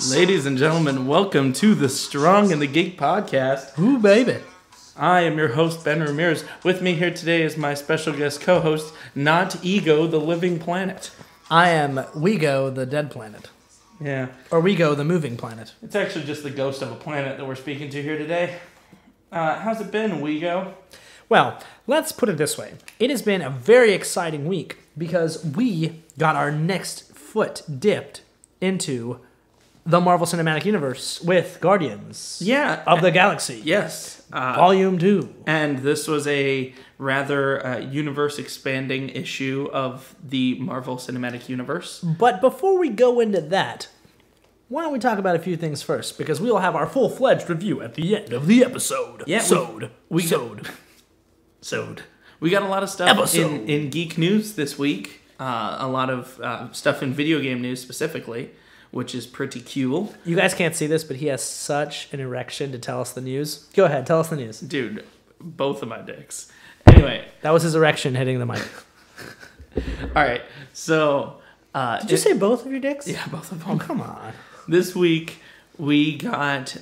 Ladies and gentlemen, welcome to the Strong and the Geek podcast. Ooh, baby. I am your host, Ben Ramirez. With me here today is my special guest co-host, Not Ego, the Living Planet. I am Wego, the dead planet. Yeah. Or Wego, the moving planet. It's actually just the ghost of a planet that we're speaking to here today. How's it been, Wego? Well, let's put it this way. It has been a very exciting week because we got our next foot dipped into the Marvel Cinematic Universe with Guardians of the Galaxy. Yes. Volume 2. And this was a rather universe-expanding issue of the Marvel Cinematic Universe. But before we go into that, why don't we talk about a few things first? Because we will have our full-fledged review at the end of the episode. Yeah, we got a lot of stuff in geek news this week. A lot of stuff in video game news specifically, which is pretty cool. You guys can't see this, but he has such an erection to tell us the news. Go ahead, tell us the news. Dude, both of my dicks. Anyway. That was his erection hitting the mic. All right, so... Did you say both of your dicks? Yeah, both of them. Oh, come on. This week, we got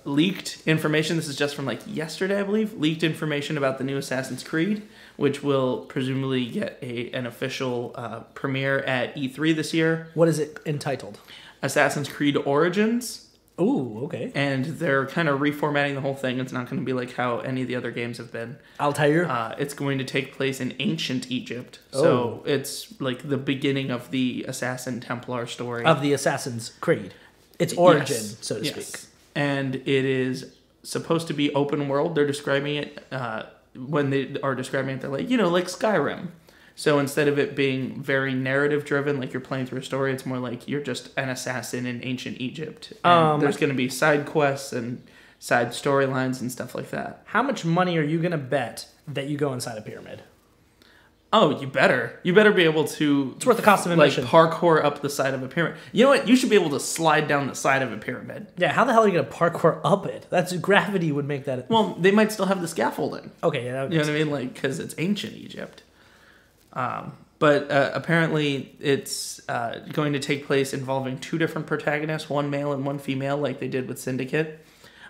leaked information. This is just from yesterday, I believe. Leaked information about the new Assassin's Creed, which will presumably get an official premiere at E3 this year. What is it entitled? Assassin's Creed Origins. Ooh, okay. And they're kind of reformatting the whole thing. It's not going to be like how any of the other games have been. Altair? It's going to take place in ancient Egypt. So it's like the beginning of the Assassin Templar story. Of the Assassin's Creed. Its origin, so to speak. And it is supposed to be open world. They're describing it, when they are describing it, they're like, like Skyrim. So instead of it being very narrative driven, like you're playing through a story, it's more like you're just an assassin in ancient Egypt. And there's going to be side quests and side storylines and stuff like that. How much money are you going to bet that you go inside a pyramid? Oh, you better. You better be able to... It's worth the cost of admission. Parkour up the side of a pyramid. You know what? You should be able to slide down the side of a pyramid. Yeah, how the hell are you going to parkour up it? Gravity would make that... Well, they might still have the scaffolding. Okay, yeah. You know what I mean? Because it's ancient Egypt. But apparently it's going to take place involving two different protagonists, one male and one female, like they did with Syndicate.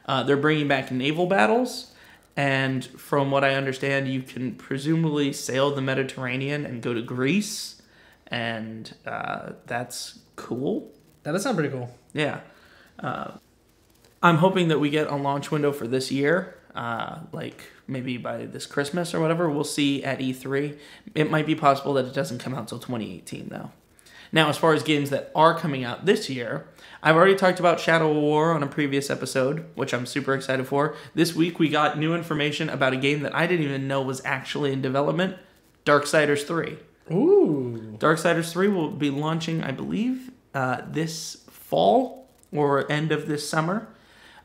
They're bringing back naval battles. And from what I understand, you can presumably sail the Mediterranean and go to Greece. And that's cool. That does sound pretty cool. Yeah. I'm hoping that we get a launch window for this year. Maybe by this Christmas or whatever. We'll see at E3. It might be possible that it doesn't come out until 2018, though. Now, as far as games that are coming out this year, I've already talked about Shadow of War on a previous episode, which I'm super excited for. This week, we got new information about a game that I didn't even know was actually in development, Darksiders 3. Ooh. Darksiders 3 will be launching, I believe, this fall or end of this summer.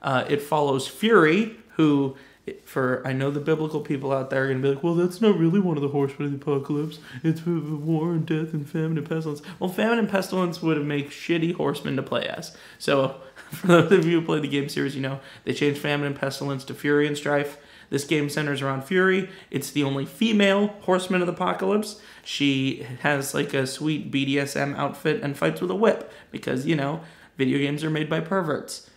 It follows Fury, who... I know the biblical people out there are going to be like, well, that's not really one of the horsemen of the apocalypse. It's war and death and famine and pestilence. Well, famine and pestilence would make shitty horsemen to play as. So, for those of you who play the game series, they changed famine and pestilence to fury and strife. This game centers around Fury. It's the only female horseman of the apocalypse. She has a sweet BDSM outfit and fights with a whip because, video games are made by perverts.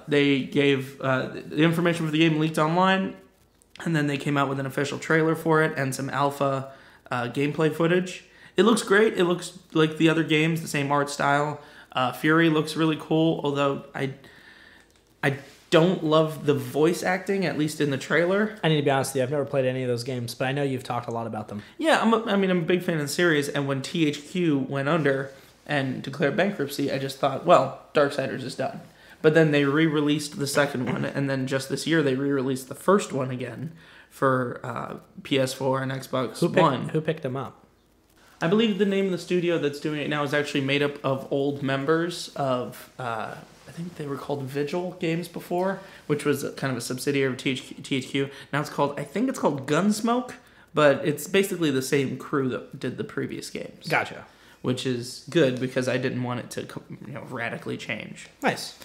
They gave the information for the game leaked online, and then they came out with an official trailer for it and some alpha gameplay footage. It looks great. It looks like the other games, the same art style. Fury looks really cool, although I don't love the voice acting, at least in the trailer. I need to be honest with you. I've never played any of those games, but I know you've talked a lot about them. Yeah, I'm a big fan of the series, and when THQ went under and declared bankruptcy, I just thought, well, Darksiders is done. But then they re-released the second one, and then just this year they re-released the first one again for PS4 and Xbox One. Who picked them up? I believe the name of the studio that's doing it now is actually made up of old members of, I think they were called Vigil Games before, which was kind of a subsidiary of THQ. Now I think it's called Gunsmoke, but it's basically the same crew that did the previous games. Gotcha. Which is good because I didn't want it to radically change. Nice.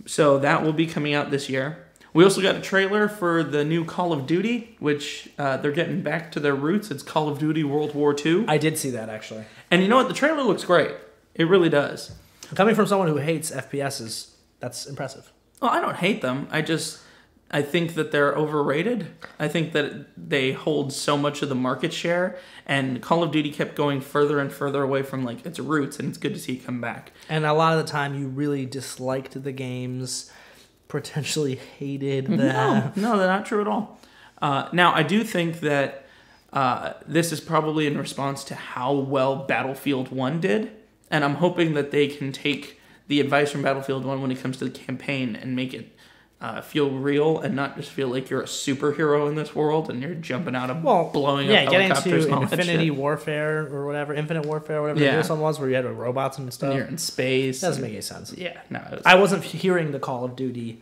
So that will be coming out this year. We also got a trailer for the new Call of Duty, which they're getting back to their roots. It's Call of Duty World War II. I did see that, actually. And you know what? The trailer looks great. It really does. Coming from someone who hates FPSs, that's impressive. Well, I don't hate them. I think that they're overrated. I think that they hold so much of the market share, and Call of Duty kept going further and further away from like its roots, and it's good to see it come back. And a lot of the time, you really disliked the games, potentially hated them. No, they're not true at all. Now, I do think that this is probably in response to how well Battlefield 1 did, and I'm hoping that they can take the advice from Battlefield 1 when it comes to the campaign and make it feel real and not just feel like you're a superhero in this world and you're jumping out of blowing up helicopters getting and all into that Infinity shit. Warfare or whatever, Infinite Warfare, whatever the newest one was, where you had robots and stuff. And you're in space. That doesn't make any sense. Yeah, no. I wasn't hearing the Call of Duty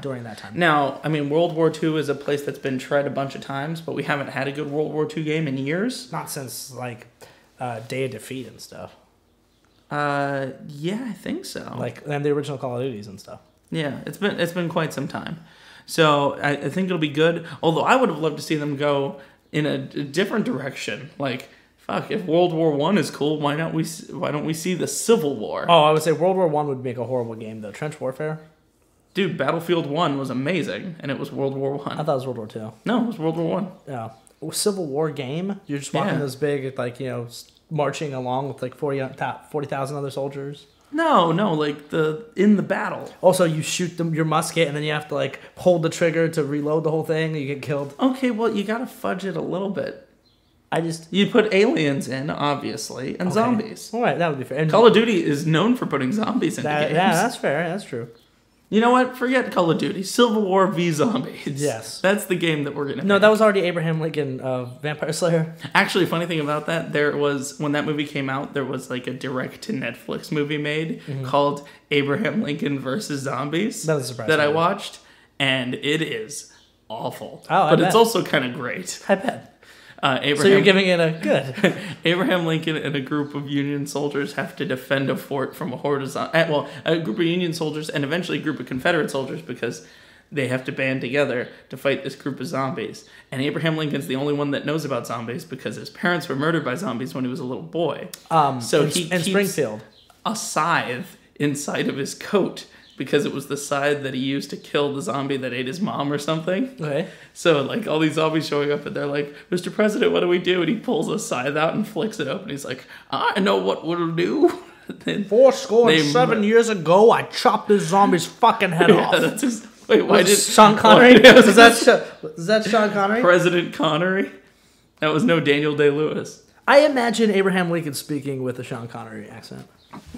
during that time. Now, I mean, World War II is a place that's been tread a bunch of times, but we haven't had a good World War II game in years. Not since, like, Day of Defeat and stuff. Yeah, I think so. And the original Call of Duties and stuff. Yeah, it's been quite some time. So I think it'll be good. Although I would have loved to see them go in a different direction. Like, fuck, if World War I is cool, why don't we see the Civil War? Oh, I would say World War I would make a horrible game, though. Trench Warfare? Dude, Battlefield 1 was amazing, and it was World War I. I thought it was World War II. No, it was World War I. Yeah. Civil War game? You're just walking this big, like, marching along with, like, 40,000 other soldiers? No, like in the battle. Also, you shoot your musket, and then you have to like hold the trigger to reload the whole thing. And you get killed. Okay, well you gotta fudge it a little bit. You put aliens in, obviously, and zombies. All right, that would be fair. And Call of Duty is known for putting zombies into games. Yeah, that's fair. That's true. You know what? Forget Call of Duty. Civil War v Zombies. Yes. That's the game that we're going to No, that was already Abraham Lincoln, Vampire Slayer. Actually, funny thing about that, when that movie came out, there was like a direct-to-Netflix movie made called Abraham Lincoln versus Zombies. That was a surprise. That I watched, and it is awful. Oh, but it's also kind of great. I bet. So you're giving it a good. Abraham Lincoln and a group of Union soldiers have to defend a fort from a horde of a group of Union soldiers and eventually a group of Confederate soldiers because they have to band together to fight this group of zombies. And Abraham Lincoln's the only one that knows about zombies because his parents were murdered by zombies when he was a little boy. So he keeps Springfield a scythe inside of his coat because it was the scythe that he used to kill the zombie that ate his mom or something. Okay. So, like, all these zombies showing up, and they're like, Mr. President, what do we do? And he pulls a scythe out and flicks it open. He's like, I know what we'll do. 7 years ago, I chopped this zombie's fucking head off. That's wait, why did... Sean Connery? Is that Sean Connery? President Connery? That was no Daniel Day-Lewis. I imagine Abraham Lincoln speaking with a Sean Connery accent.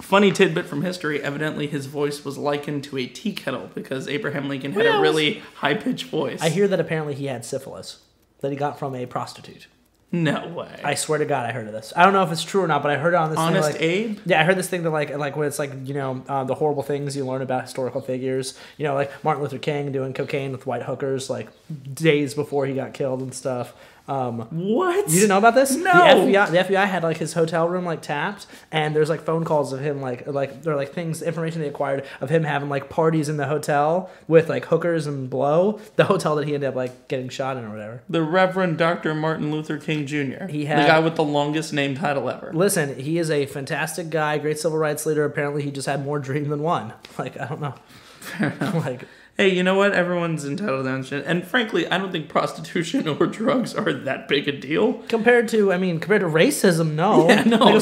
Funny tidbit from history, evidently his voice was likened to a tea kettle because Abraham Lincoln had a really high-pitched voice. I hear that apparently he had syphilis that he got from a prostitute. No way. I swear to God, I heard of this. I don't know if it's true or not, but I heard it on this Honest thing. Abe? Yeah, I heard this thing that like when it's like, the horrible things you learn about historical figures. Like Martin Luther King doing cocaine with white hookers like days before he got killed and stuff. What? You didn't know about this? No. The FBI had like his hotel room like tapped, and there's like phone calls of him like there are like information they acquired of him having like parties in the hotel with like hookers and blow. The hotel that he ended up like getting shot in or whatever. The Reverend Dr. Martin Luther King Jr. He had the guy with the longest name title ever. Listen, he is a fantastic guy, great civil rights leader. Apparently, he just had more dream than one. Like I don't know. Fair enough. Hey, you know what? Everyone's entitled to that shit. And frankly, I don't think prostitution or drugs are that big a deal. Compared to racism, no. Yeah, no. Like if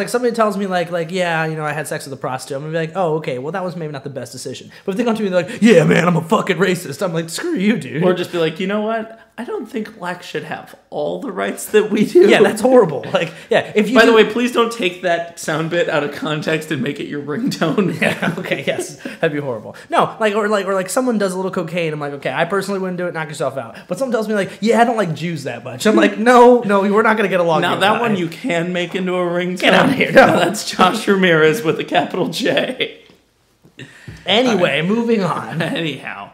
somebody tells me I had sex with a prostitute, I'm gonna be like, oh, okay, well that was maybe not the best decision. But if they come to me and they're like, yeah, man, I'm a fucking racist, I'm like, screw you, dude. Or just be like, you know what? I don't think blacks should have all the rights that we do. Yeah, that's horrible. Like, yeah. By the way, please don't take that sound bit out of context and make it your ringtone. Yeah. Okay. Yes, that'd be horrible. No, or someone does a little cocaine. I'm like, okay, I personally wouldn't do it. Knock yourself out. But someone tells me like, yeah, I don't like Jews that much. I'm like, no, we're not gonna get along. Now that one you can make into a ringtone. Get out of here. No, that's Josh Ramirez with a capital J. Anyway, moving on. Anyhow.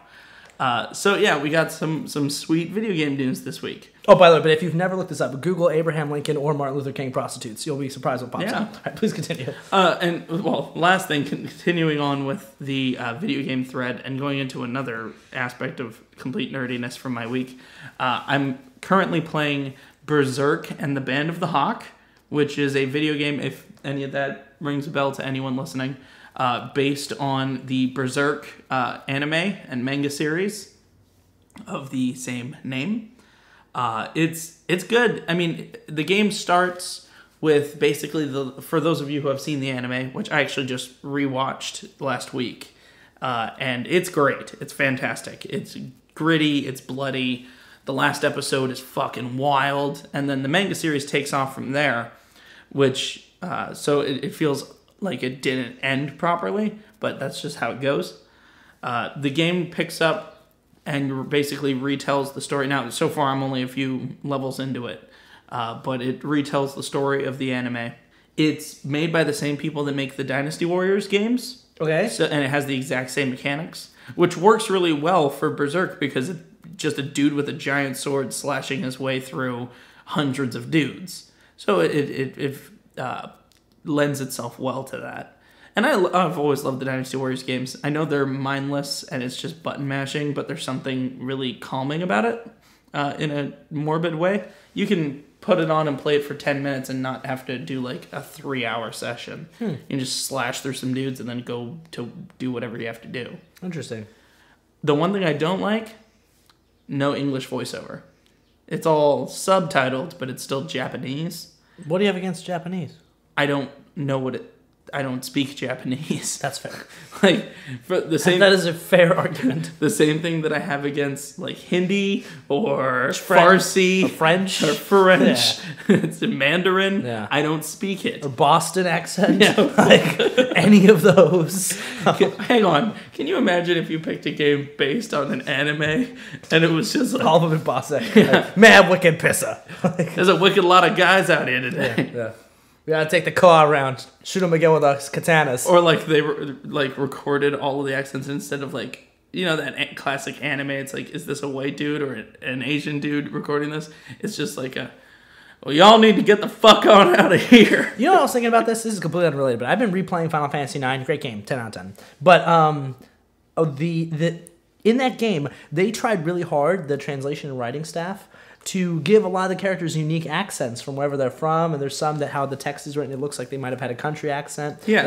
So yeah, we got some sweet video game news this week. Oh, by the way, but if you've never looked this up, Google Abraham Lincoln or Martin Luther King prostitutes. You'll be surprised what pops up. All right, please continue. Last thing, continuing on with the video game thread and going into another aspect of complete nerdiness from my week, I'm currently playing Berserk and the Band of the Hawk, which is a video game, if any of that rings a bell to anyone listening, based on the Berserk anime and manga series of the same name. It's good. I mean, the game starts with basically for those of you who have seen the anime, which I actually just rewatched last week, and it's great. It's fantastic. It's gritty. It's bloody. The last episode is fucking wild, and then the manga series takes off from there, which so it feels like it didn't end properly, but that's just how it goes. The game picks up and basically retells the story. Now, so far, I'm only a few levels into it, but it retells the story of the anime. It's made by the same people that make the Dynasty Warriors games. Okay. So, and it has the exact same mechanics, which works really well for Berserk because it's just a dude with a giant sword slashing his way through hundreds of dudes. So it lends itself well to that. And I've always loved the Dynasty Warriors games. I know they're mindless and it's just button mashing, but there's something really calming about it in a morbid way. You can put it on and play it for 10 minutes and not have to do like a 3-hour session. You can just slash through some dudes and then go to do whatever you have to do. Interesting. The one thing I don't like, no English voiceover. It's all subtitled, but it's still Japanese. What do you have against Japanese? I don't know I don't speak Japanese. That's fair. Like for the same. That is a fair argument. The same thing that I have against like Hindi or Farsi or French or French. Yeah. It's Mandarin. Yeah. I don't speak it. Or Boston accent. Yeah. Like any of those. Hang on. Can you imagine if you picked a game based on an anime and it was just like, all of them in Boston. Yeah. Like, man, wicked pissa. There's a wicked lot of guys out here today. Yeah. We gotta take the car around, shoot them again with our katanas. Or like they were like recorded all of the accents instead of like, you know, that classic anime. It's like, is this a white dude or an Asian dude recording this? It's just like well, y'all need to get the fuck on out of here. You know what I was thinking about this? This is completely unrelated, but I've been replaying Final Fantasy IX. Great game, 10 out of 10. But in that game, they tried really hard, the translation and writing staff, to give a lot of the characters unique accents from wherever they're from, and there's some that how the text is written, it looks like they might have had a country accent. Yeah,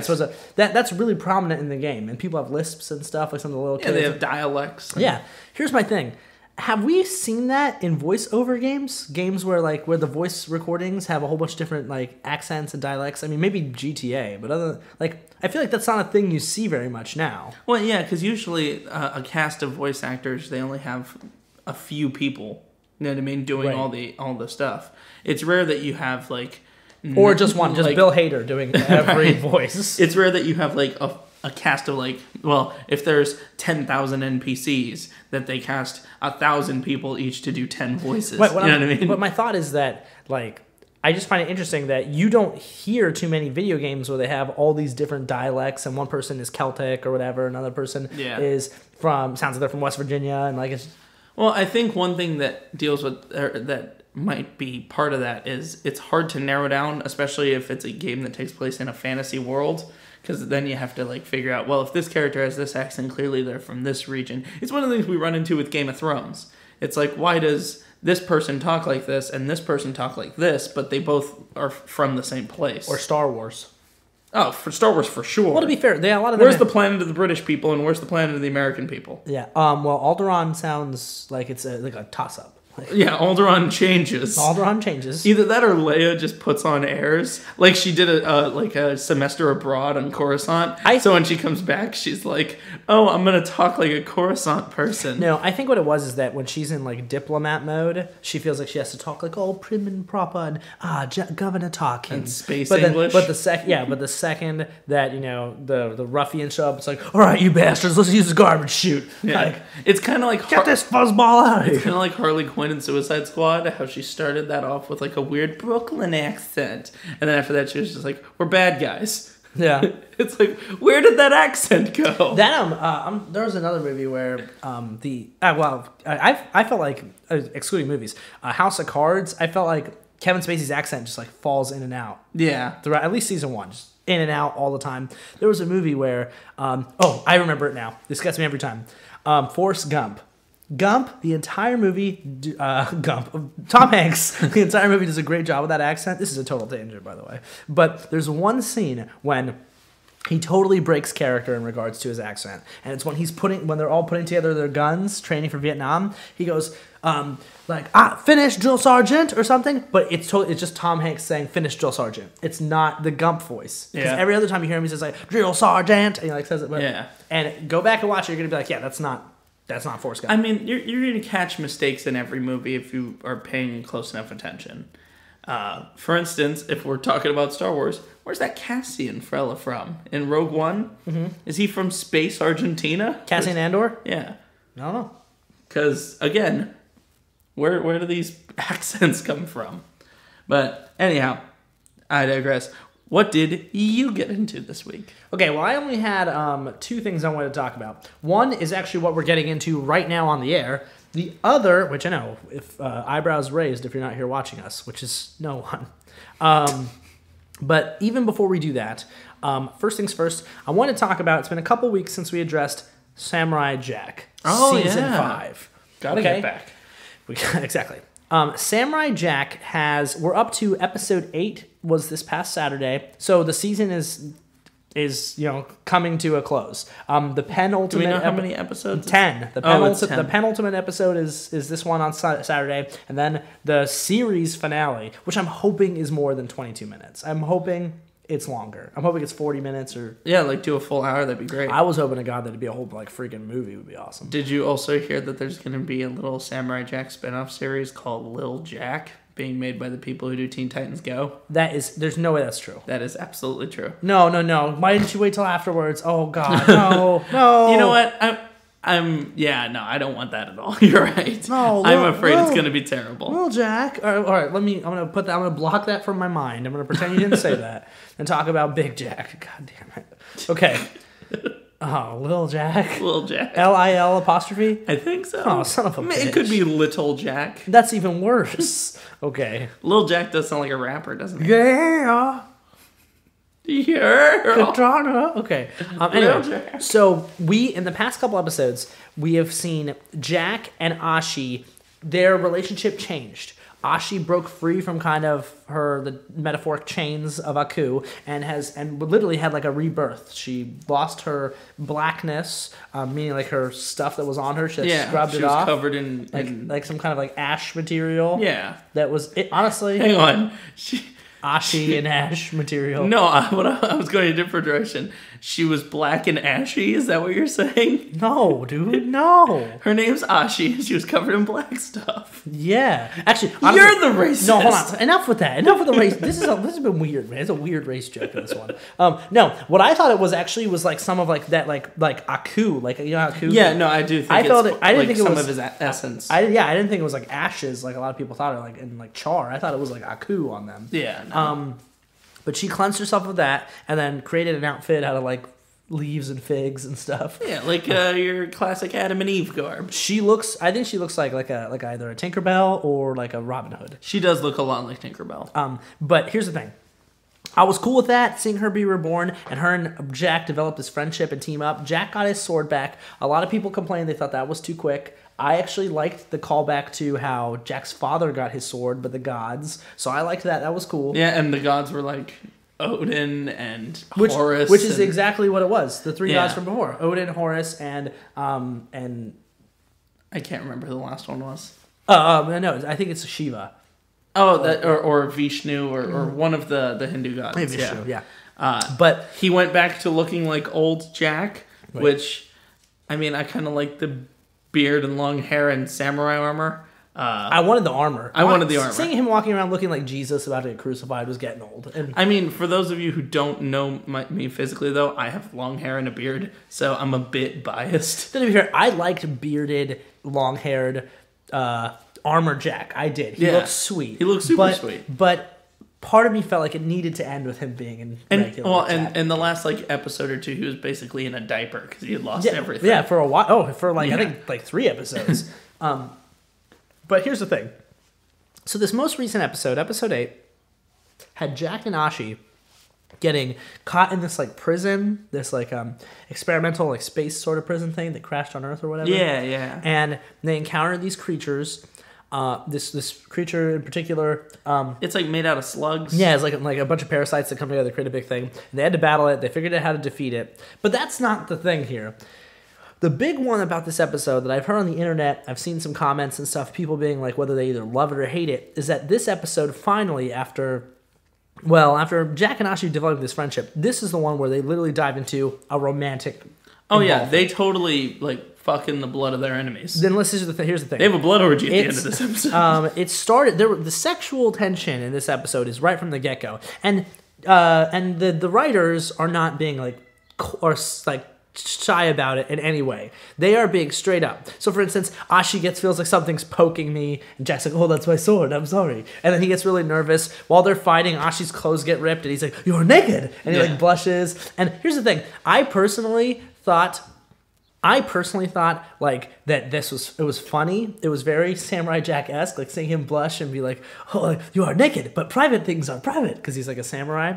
that's really prominent in the game, and people have lisps and stuff, like some of the little kids. Yeah, they have dialects. Yeah. Here's my thing. Have we seen that in voiceover games? Games where the voice recordings have a whole bunch of different like accents and dialects. I mean, maybe GTA, but I feel like that's not a thing you see very much now. Well, yeah, because usually a cast of voice actors, they only have a few people. You know what I mean? Doing all the stuff. It's rare that you have like, or just one, just like, Bill Hader doing every voice. It's rare that you have like a cast of like, well, if there's 10,000 NPCs, that they cast 1,000 people each to do 10 voices. Right, you know what I mean? But my thought is that like, I just find it interesting that you don't hear too many video games where they have all these different dialects and one person is Celtic or whatever, another person is sounds like they're from West Virginia, and like it's. Well, I think one thing that deals with that might be part of that is it's hard to narrow down, especially if it's a game that takes place in a fantasy world, because then you have to like figure out, well, if this character has this accent, clearly they're from this region. It's one of the things we run into with Game of Thrones. It's like, why does this person talk like this and this person talk like this, but they both are from the same place? Or Star Wars. Oh, for Star Wars, for sure. Well, to be fair, a lot of them. Where's the planet of the British people and where's the planet of the American people? Yeah. Well, Alderaan sounds like it's like a toss-up. Yeah, Alderaan changes. Alderaan changes. Either that or Leia just puts on airs. Like she did a semester abroad on Coruscant. So when she comes back, she's like, oh, I'm going to talk like a Coruscant person. No, I think what it was is that when she's in like diplomat mode, she feels like she has to talk like all prim and proper and governor talking. And space English. But the second that, you know, the ruffians show up, it's like, all right, you bastards, let's use the garbage chute. Yeah. Like, it's kind of like... Get this fuzzball out of here. It's kind of like Harley Quinn in Suicide Squad, how she started that off with like a weird Brooklyn accent, and then after that she was just like, we're bad guys. Yeah. It's like, where did that accent go? That there was another movie where I felt like, excluding movies, House of Cards, I felt like Kevin Spacey's accent just like falls in and out. Yeah. Throughout at least season 1, just in and out all the time. There was a movie where I remember it now. This gets me every time. Forrest Gump. Gump, the entire movie, Tom Hanks, the entire movie does a great job with that accent. This is a total tangent, by the way. But there's one scene when he totally breaks character in regards to his accent. And it's when they're all putting together their guns, training for Vietnam. He goes, finish drill sergeant or something. But it's just Tom Hanks saying, finish drill sergeant. It's not the Gump voice. Because every other time you hear him, he says like, drill sergeant. And he like says it. But, yeah. And go back and watch it. You're going to be like, yeah, that's not Forrest Gump. I mean, you're going to catch mistakes in every movie if you are paying close enough attention. For instance, if we're talking about Star Wars, where's that Cassian fella from? In Rogue One? Mm-hmm. Is he from Space Argentina? Cassian Andor? Yeah. I don't know. Because, again, where do these accents come from? But anyhow, I digress. What did you get into this week? Okay, well, I only had 2 things I wanted to talk about. One is actually what we're getting into right now on the air. The other, which I know, if eyebrows raised if you're not here watching us, which is no one. But even before we do that, first things first, I want to talk about, it's been a couple weeks since we addressed Samurai Jack. Season 5. Gotta get back. Exactly. Samurai Jack we're up to episode 8 was this past Saturday. So the season is coming to a close. The penultimate. Do we know how many episodes? 10. The 10. The penultimate episode is this one on Saturday, and then the series finale, which I'm hoping is more than 22 minutes. I'm hoping it's longer. I'm hoping it's 40 minutes or... Yeah, like do a full hour. That'd be great. I was hoping to God that it'd be a whole freaking movie. Would be awesome. Did you also hear that there's going to be a little Samurai Jack spinoff series called Lil Jack being made by the people who do Teen Titans Go? There's no way that's true. That is absolutely true. No. Why didn't you wait till afterwards? Oh God, no. You know what? I don't want that at all. You're right. No, I'm afraid it's going to be terrible. Well, Jack. All right. I'm going to block that from my mind. I'm going to pretend you didn't say that and talk about Big Jack. God damn it. Okay. Oh, Lil Jack. Lil Jack. Lil apostrophe? I think so. Oh, son of a bitch. It could be Little Jack. That's even worse. Okay. Lil Jack does sound like a rapper, doesn't he? Yeah. Yeah. Okay. Anyway, so in the past couple episodes, we have seen Jack and Ashi, their relationship changed. Ashi broke free from kind of the metaphoric chains of Aku and literally had like a rebirth. She lost her blackness, meaning like her stuff that was on her. She scrubbed it off. She was covered in like some kind of like ash material. Yeah. That was it. Honestly. Hang on. Ashi and ash material. No, I was going a different direction. She was black and ashy. Is that what you're saying? No, dude. No. Her name's Ashi, and she was covered in black stuff. Yeah. Actually, honestly, you're the racist. No, hold on. Enough with that. Enough with the race. This has been weird, man. It's a weird race joke in this one. No, what I thought it was actually was like some of like that like Aku, like you know how Aku. Yeah, no, I do. Think I felt it. I didn't think it was some of his essence. I didn't think it was like ashes, like a lot of people thought it, like in like char. I thought it was like Aku on them. Yeah. No. But she cleansed herself of that and then created an outfit out of like leaves and figs and stuff. Yeah, like your classic Adam and Eve garb. I think she looks like either a Tinkerbell or like a Robin Hood. She does look a lot like Tinkerbell. But here's the thing. I was cool with that, seeing her be reborn, and her and Jack developed this friendship and team up. Jack got his sword back. A lot of people complained they thought that was too quick. I actually liked the callback to how Jack's father got his sword, but the gods. So I liked that. That was cool. Yeah, and the gods were like Odin and Horus. Which is exactly what it was. The 3 gods from before. Odin, Horus, and I can't remember who the last one was. No, I think it's Shiva. Oh, that or Vishnu or one of the Hindu gods. Maybe Vishnu, yeah. But he went back to looking like old Jack, right. Which, I mean, I kind of like the beard and long hair and samurai armor. I wanted the armor. I wanted the armor. Seeing him walking around looking like Jesus about to get crucified was getting old. And I mean, for those of you who don't know me physically, though, I have long hair and a beard, so I'm a bit biased. To be fair, I liked bearded, long-haired armor Jack. I did. He looked sweet. He looked super sweet. But part of me felt like it needed to end with him being in regular Jack. And the last episode or 2, he was basically in a diaper because he had lost everything. Yeah, for a while. Oh, for I think 3 episodes. But here's the thing. So this most recent episode, episode 8, had Jack and Ashi getting caught in this like prison, this like experimental like space sort of prison thing that crashed on Earth or whatever. Yeah. And they encounter these creatures. This creature in particular, it's like made out of slugs. yeah, it's like a bunch of parasites that come together to create a big thing. And they had to battle it. They figured out how to defeat it. But that's not the thing here. The big one about this episode that I've heard on the internet, I've seen some comments and stuff, people being like whether they either love it or hate it, is that this episode finally, after Jack and Ashi developing this friendship, this is the one where they literally dive into a romantic. Oh yeah, they totally like fuck in the blood of their enemies. Then here's the thing. They have a blood orgy at the end of this episode. It started the sexual tension in this episode is right from the get go, and the writers are not being like shy about it in any way. They are being straight up. So for instance, Ashi feels like something's poking me, and Jack's like, "Oh, that's my sword, I'm sorry." And then he gets really nervous. While they're fighting, Ashi's clothes get ripped, and he's like, "You're naked!" And he like blushes. And here's the thing. I personally thought like that it was funny. It was very Samurai Jack-esque, like seeing him blush and be like, "Oh, you are naked, but private things are private," because he's like a samurai.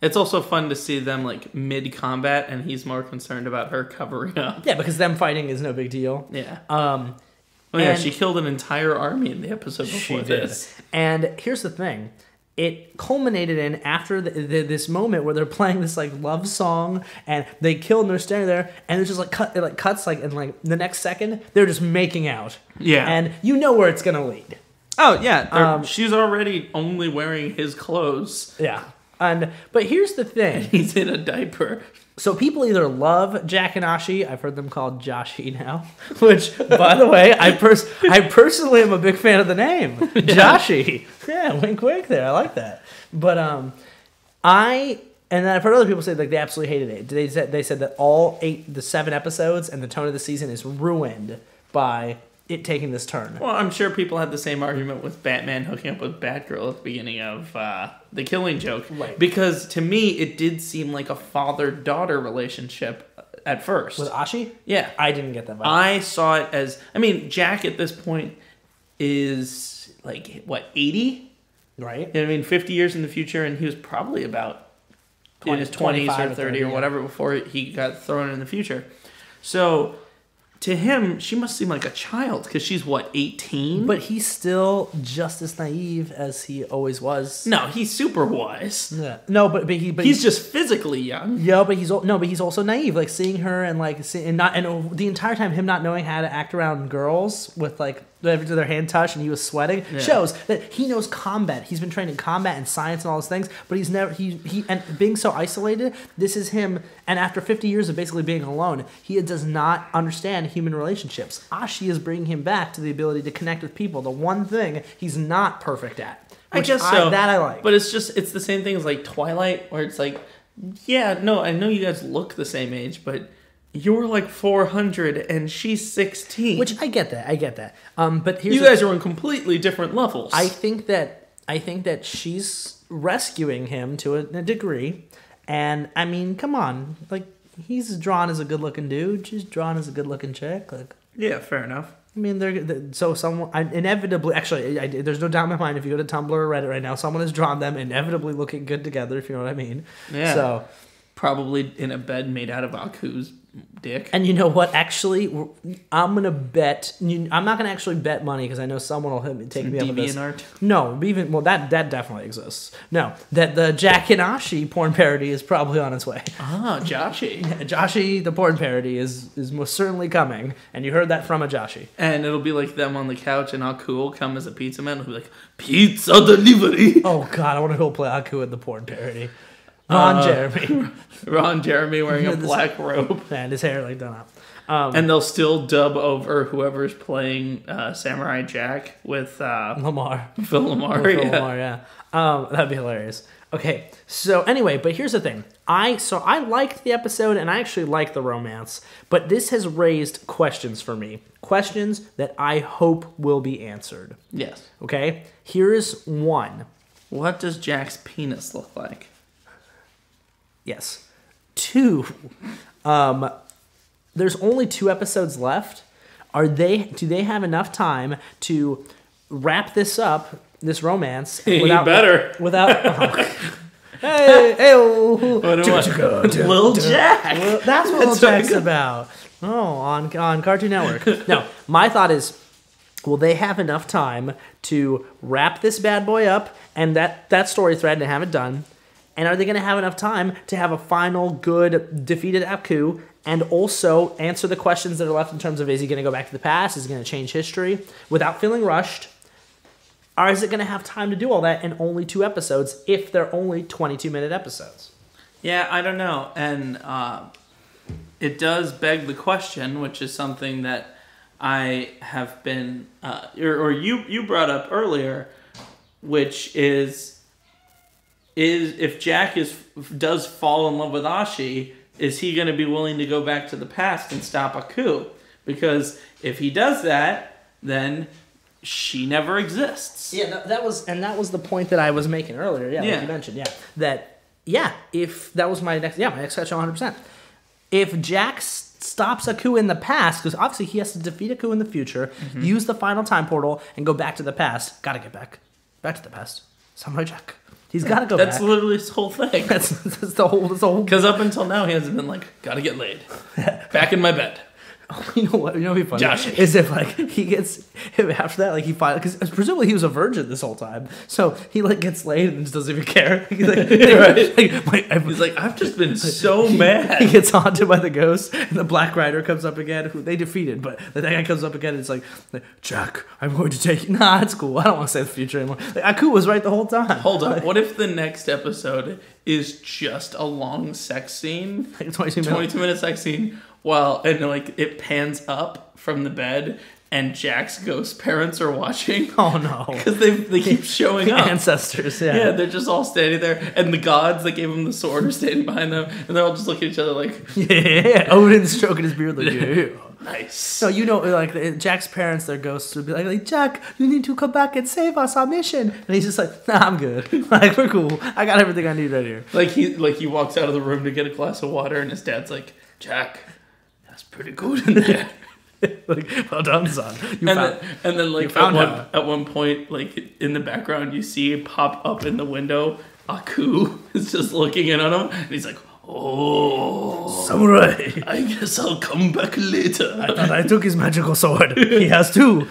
It's also fun to see them like mid-combat, and he's more concerned about her covering up. Yeah, because them fighting is no big deal. Yeah. She killed an entire army in the episode before this. And here's the thing. It culminated in after this moment where they're playing this like love song, and they kill and they're standing there, and it's just like cuts like in like the next second they're just making out. Yeah. And you know where it's gonna lead. Oh yeah. She's already only wearing his clothes. Yeah. But here's the thing. He's in a diaper. So people either love Jack and Ashi. I've heard them called Joshi now. Which, by the way, I personally am a big fan of the name. Joshi. Yeah, wink wink there. I like that. But and then I've heard other people say like they absolutely hated it. They said that the 7 episodes and the tone of the season is ruined by it taking this turn. Well, I'm sure people had the same argument with Batman hooking up with Batgirl at the beginning of The Killing Joke. Right. Because to me, it did seem like a father-daughter relationship at first. With Ashi? Yeah. I didn't get that vibe. I saw it as... I mean, Jack at this point is, like, what, 80? Right. I mean, 50 years in the future, and he was probably about in his 20s or 30 or whatever before he got thrown in the future. So... to him, she must seem like a child because she's, what, 18? But he's still just as naive as he always was. No, he's super wise. Yeah. No, but he's just physically young. Yeah, but he's also naive. Like seeing her and like the entire time him not knowing how to act around girls with like their hand touch and he was sweating shows that he knows combat. He's been trained in combat and science and all those things, but he's never and being so isolated. This is him, and after 50 years of basically being alone, he does not understand human relationships. Ashi is bringing him back to the ability to connect with people. The one thing he's not perfect at. I guess so. That I like. But it's the same thing as like Twilight, where it's like, yeah, no, I know you guys look the same age, but you're like 400 and she's 16. Which I get that. But here's you guys are on completely different levels. I think that she's rescuing him to a degree, and I mean, come on, like he's drawn as a good-looking dude, she's drawn as a good-looking chick. Like, yeah, fair enough. I mean, so someone inevitably, actually, there's no doubt in my mind. If you go to Tumblr or Reddit right now, someone has drawn them inevitably looking good together. If you know what I mean. Yeah. So probably in a bed made out of Aku's dick. And you know what? Actually, I'm gonna bet. I'm not gonna actually bet money because I know someone will take me up with this. DeviantArt? No, that definitely exists. No, that the Jack and Ashi porn parody is probably on its way. Ah, Joshi. Joshi, the porn parody is most certainly coming, and you heard that from a Joshi. And it'll be like them on the couch, and Aku will come as a pizza man. He'll be like, "Pizza delivery." Oh God, I want to go play Aku in the porn parody. Ron Jeremy wearing a black robe and his hair like done up, and they'll still dub over whoever's playing Samurai Jack with Phil Lamar. Yeah. That'd be hilarious. Okay, so anyway, but here's the thing. I liked the episode and I actually liked the romance, but this has raised questions for me. Questions that I hope will be answered. Yes. Okay? Here's one. What does Jack's penis look like? Yes. 2. There's only 2 episodes left. Do they have enough time to wrap this up, this romance? Without What am I? Lil Jack. That's what Lil Jack's about. Oh, on Cartoon Network. No, my thought is, will they have enough time to wrap this bad boy up and that story thread and have it done? And are they going to have enough time to have a final good defeated Aku and also answer the questions that are left in terms of, is he going to go back to the past? Is he going to change history without feeling rushed? Or is it going to have time to do all that in only 2 episodes if they're only 22-minute episodes? Yeah, I don't know. And it does beg the question, which is something that I have been, or you brought up earlier, which is if Jack does fall in love with Ashi, is he going to be willing to go back to the past and stop Aku? Because if he does that, then she never exists. Yeah, that was the point that I was making earlier. Yeah, like you mentioned. If that was my next question, 100%. If Jack stops Aku in the past, because obviously he has to defeat Aku in the future, use the final time portal, and go back to the past. Gotta get back to the past. Samurai Jack. He's got to go back. That's literally his whole thing. That's the whole. Because up until now, he hasn't been like, gotta get laid. Back in my bed. You know what? You know what'd be funny? Josh. Is if like he gets after that, like he finally, because presumably he was a virgin this whole time, so he like gets laid and just doesn't even care. He's like, he's like, I've just been so mad. He gets haunted by the ghost, and the Black Rider comes up again, who they defeated, but the guy comes up again, and it's like, Jack, I'm going to take you. Nah, it's cool. I don't want to say the future anymore. Like, Aku was right the whole time. Hold on. What if the next episode is just a long sex scene, like a 22-minute sex scene? Well, and like it pans up from the bed, and Jack's ghost parents are watching. Oh no! Because they keep showing up. Ancestors, yeah, they're just all standing there, and the gods that gave him the sword are standing behind them, and they're all just looking at each other like, yeah. Odin's stroking his beard like, yeah. Nice. No, like Jack's parents, their ghosts would be like, Jack, you need to come back and save us, our mission. And he's just like, nah, I'm good. Like, we're cool. I got everything I need right here. Like he walks out of the room to get a glass of water, and his dad's like, Jack, that's pretty good in there. Like, well done, son. And then like at one point, like in the background, you see pop up in the window, Aku is just looking in on him, and he's like, oh, samurai. I guess I'll come back later. I thought I took his magical sword. He has two.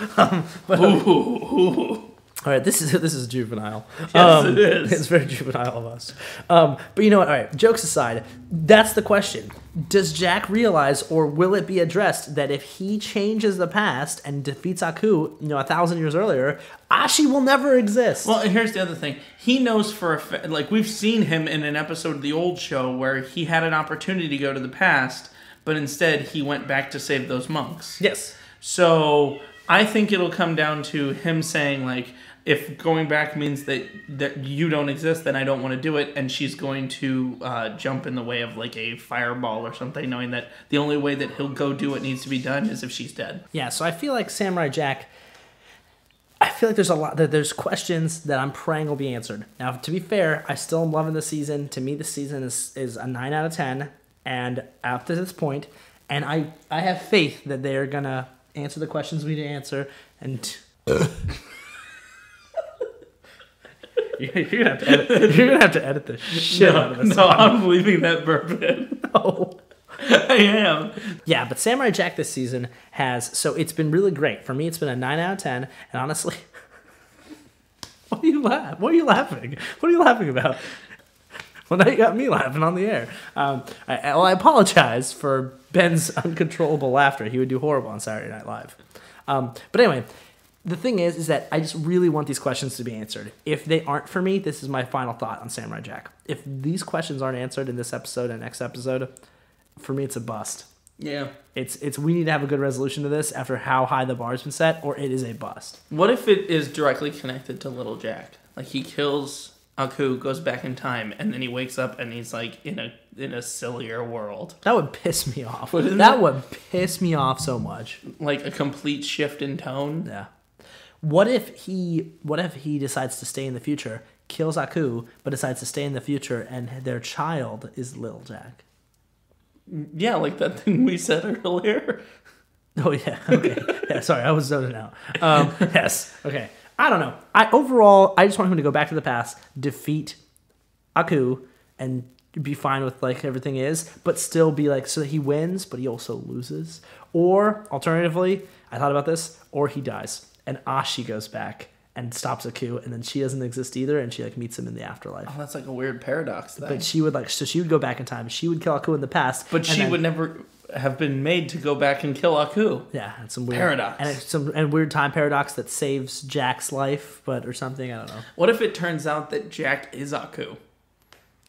All right, this is juvenile. Yes, it is. It's very juvenile of us. But you know what? All right, jokes aside, that's the question. Does Jack realize, or will it be addressed, that if he changes the past and defeats Aku, 1,000 years earlier, Ashi will never exist? Well, and here's the other thing. He knows for a fact, like we've seen him in an episode of the old show where he had an opportunity to go to the past, but instead he went back to save those monks. Yes. So I think it'll come down to him saying, like, if going back means that you don't exist, then I don't want to do it, and she's going to jump in the way of like a fireball or something, knowing that the only way that he'll go do what needs to be done is if she's dead. Yeah, so I feel like Samurai Jack, I feel like there's questions that I'm praying will be answered. Now, to be fair, I still am loving the season. To me, the season is a 9 out of 10, and after this point, and I have faith that they are gonna answer the questions we need to answer, and You're gonna have to edit the shit out of this. No, I'm leaving that burp in. No. I am. Yeah, but Samurai Jack this season it's been really great. For me, it's been a 9 out of 10, and honestly, What are you laughing? What are you laughing about? Well, now you got me laughing on the air. I apologize for Ben's uncontrollable laughter. He would do horrible on Saturday Night Live. But anyway, the thing is that I just really want these questions to be answered. If they aren't for me, this is my final thought on Samurai Jack. If these questions aren't answered in this episode and next episode, for me, it's a bust. Yeah. It's we need to have a good resolution to this after how high the bar's been set, or it is a bust. What if it is directly connected to Little Jack? Like he kills Aku, goes back in time, and then he wakes up and he's like in a sillier world. That would piss me off. Wouldn't that it? would piss me off so much. Like a complete shift in tone. Yeah. What if he decides to stay in the future, kills Aku, but decides to stay in the future, and their child is Little Jack? Yeah, like that thing we said earlier. Oh yeah. Okay. Yeah. Sorry, I was zoning out. Yes. Okay. I don't know. Overall, I just want him to go back to the past, defeat Aku and be fine with like everything is, but still be like, so he wins, but he also loses. Or alternatively, I thought about this, or he dies and Ashi goes back and stops Aku, and then she doesn't exist either, and she like meets him in the afterlife. Oh, that's like a weird paradox thing. But she would she would go back in time. She would kill Aku in the past, but she would never have been made to go back and kill Aku. Yeah, it's some weird paradox, and it's some weird time paradox that saves Jack's life, but or something. I don't know. What if it turns out that Jack is Aku,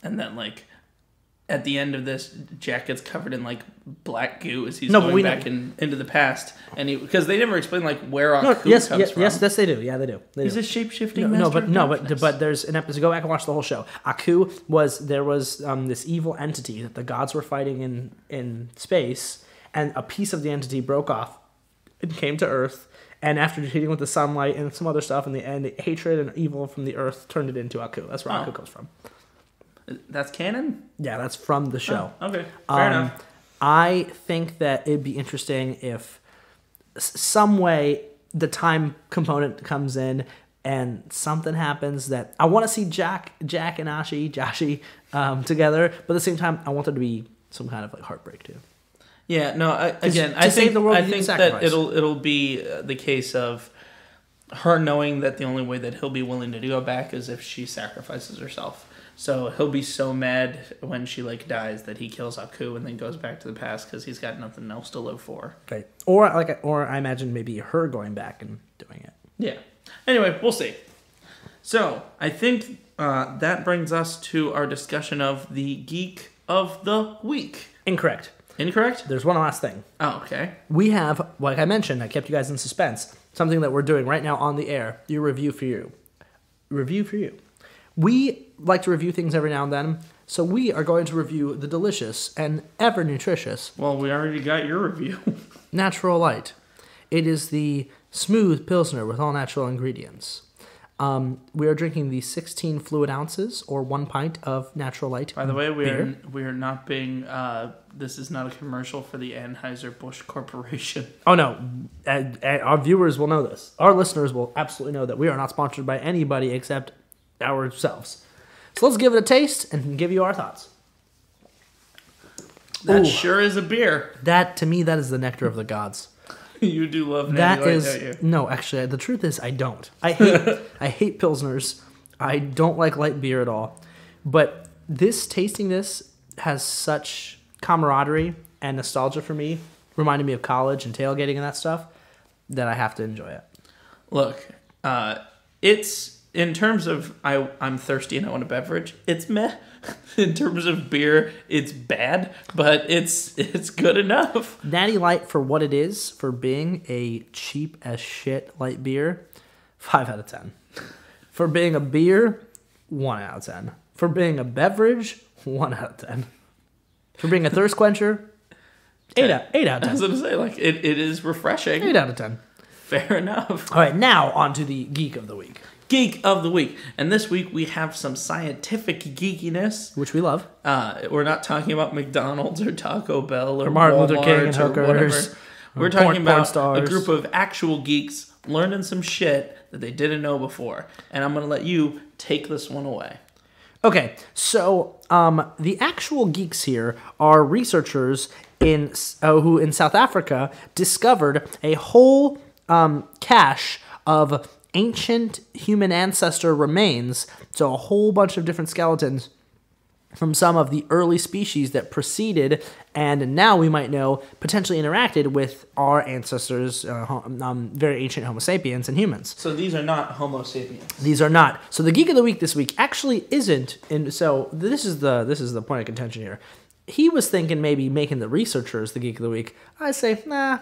and then like at the end of this, Jack gets covered in like black goo as he's going back into the past, and because they never explain like where Aku comes from. Yes, they do. Yeah, they do. He's a shape-shifting but there's an episode. Go back and watch the whole show. Aku was this evil entity that the gods were fighting in space, and a piece of the entity broke off and came to Earth. And after hitting with the sunlight and some other stuff, in the end, hatred and evil from the Earth turned it into Aku. That's where Aku comes from. That's canon? Yeah, that's from the show. Oh, okay, fair enough. I think that it'd be interesting if some way the time component comes in and something happens that I want to see Jack and Joshi together, but at the same time, I want there to be some kind of like heartbreak too. Yeah, no. I think that it'll be the case of her knowing that the only way that he'll be willing to go back is if she sacrifices herself. So he'll be so mad when she like dies that he kills Aku and then goes back to the past because he's got nothing else to live for. Right. Or I imagine maybe her going back and doing it. Yeah. Anyway, we'll see. So I think that brings us to our discussion of the Geek of the Week. Incorrect. Incorrect? There's one last thing. Oh, okay. We have, like I mentioned, I kept you guys in suspense. Something that we're doing right now on the air. Your review for you. Review for you. We like to review things every now and then, so we are going to review the delicious and ever nutritious. Well, we already got your review. Natural Light. It is the smooth Pilsner with all natural ingredients. We are drinking the 16 fluid ounces, or 1 pint of Natural Light. By the way, we are not being. This is not a commercial for the Anheuser-Busch Corporation. Oh no, our viewers will know this. Our listeners will absolutely know that we are not sponsored by anybody except ourselves. So let's give it a taste and give you our thoughts. That sure is a beer. That, to me, that is the nectar of the gods. You do love Natty Light, don't you? No, actually, the truth is I don't. I hate Pilsners. I don't like light beer at all. But tasting this has such camaraderie and nostalgia for me, reminding me of college and tailgating and that stuff, that I have to enjoy it. Look, it's... In terms of I'm thirsty and I want a beverage, it's meh. In terms of beer, it's bad, but it's good enough. Natty Light, for what it is, for being a cheap as shit light beer, 5 out of 10. For being a beer, 1 out of 10. For being a beverage, 1 out of 10. For being a thirst quencher, 8 out of 10. I was going to say, like, it is refreshing. 8 out of 10. Fair enough. All right, now on to the Geek of the Week. Geek of the Week. And this week we have some scientific geekiness. Which we love. We're not talking about McDonald's or Taco Bell or Martin Walmart Luther King and hookers. We're talking about a group of actual geeks learning some shit that they didn't know before. And I'm going to let you take this one away. Okay, so the actual geeks here are researchers who in South Africa discovered a whole cache of ancient human ancestor remains, so a whole bunch of different skeletons from some of the early species that preceded and now we might know potentially interacted with our ancestors, very ancient Homo sapiens and humans. So these are not Homo sapiens. These are not. So the Geek of the Week this week actually isn't. So this is the point of contention here. He was thinking maybe making the researchers the Geek of the Week. I say, nah.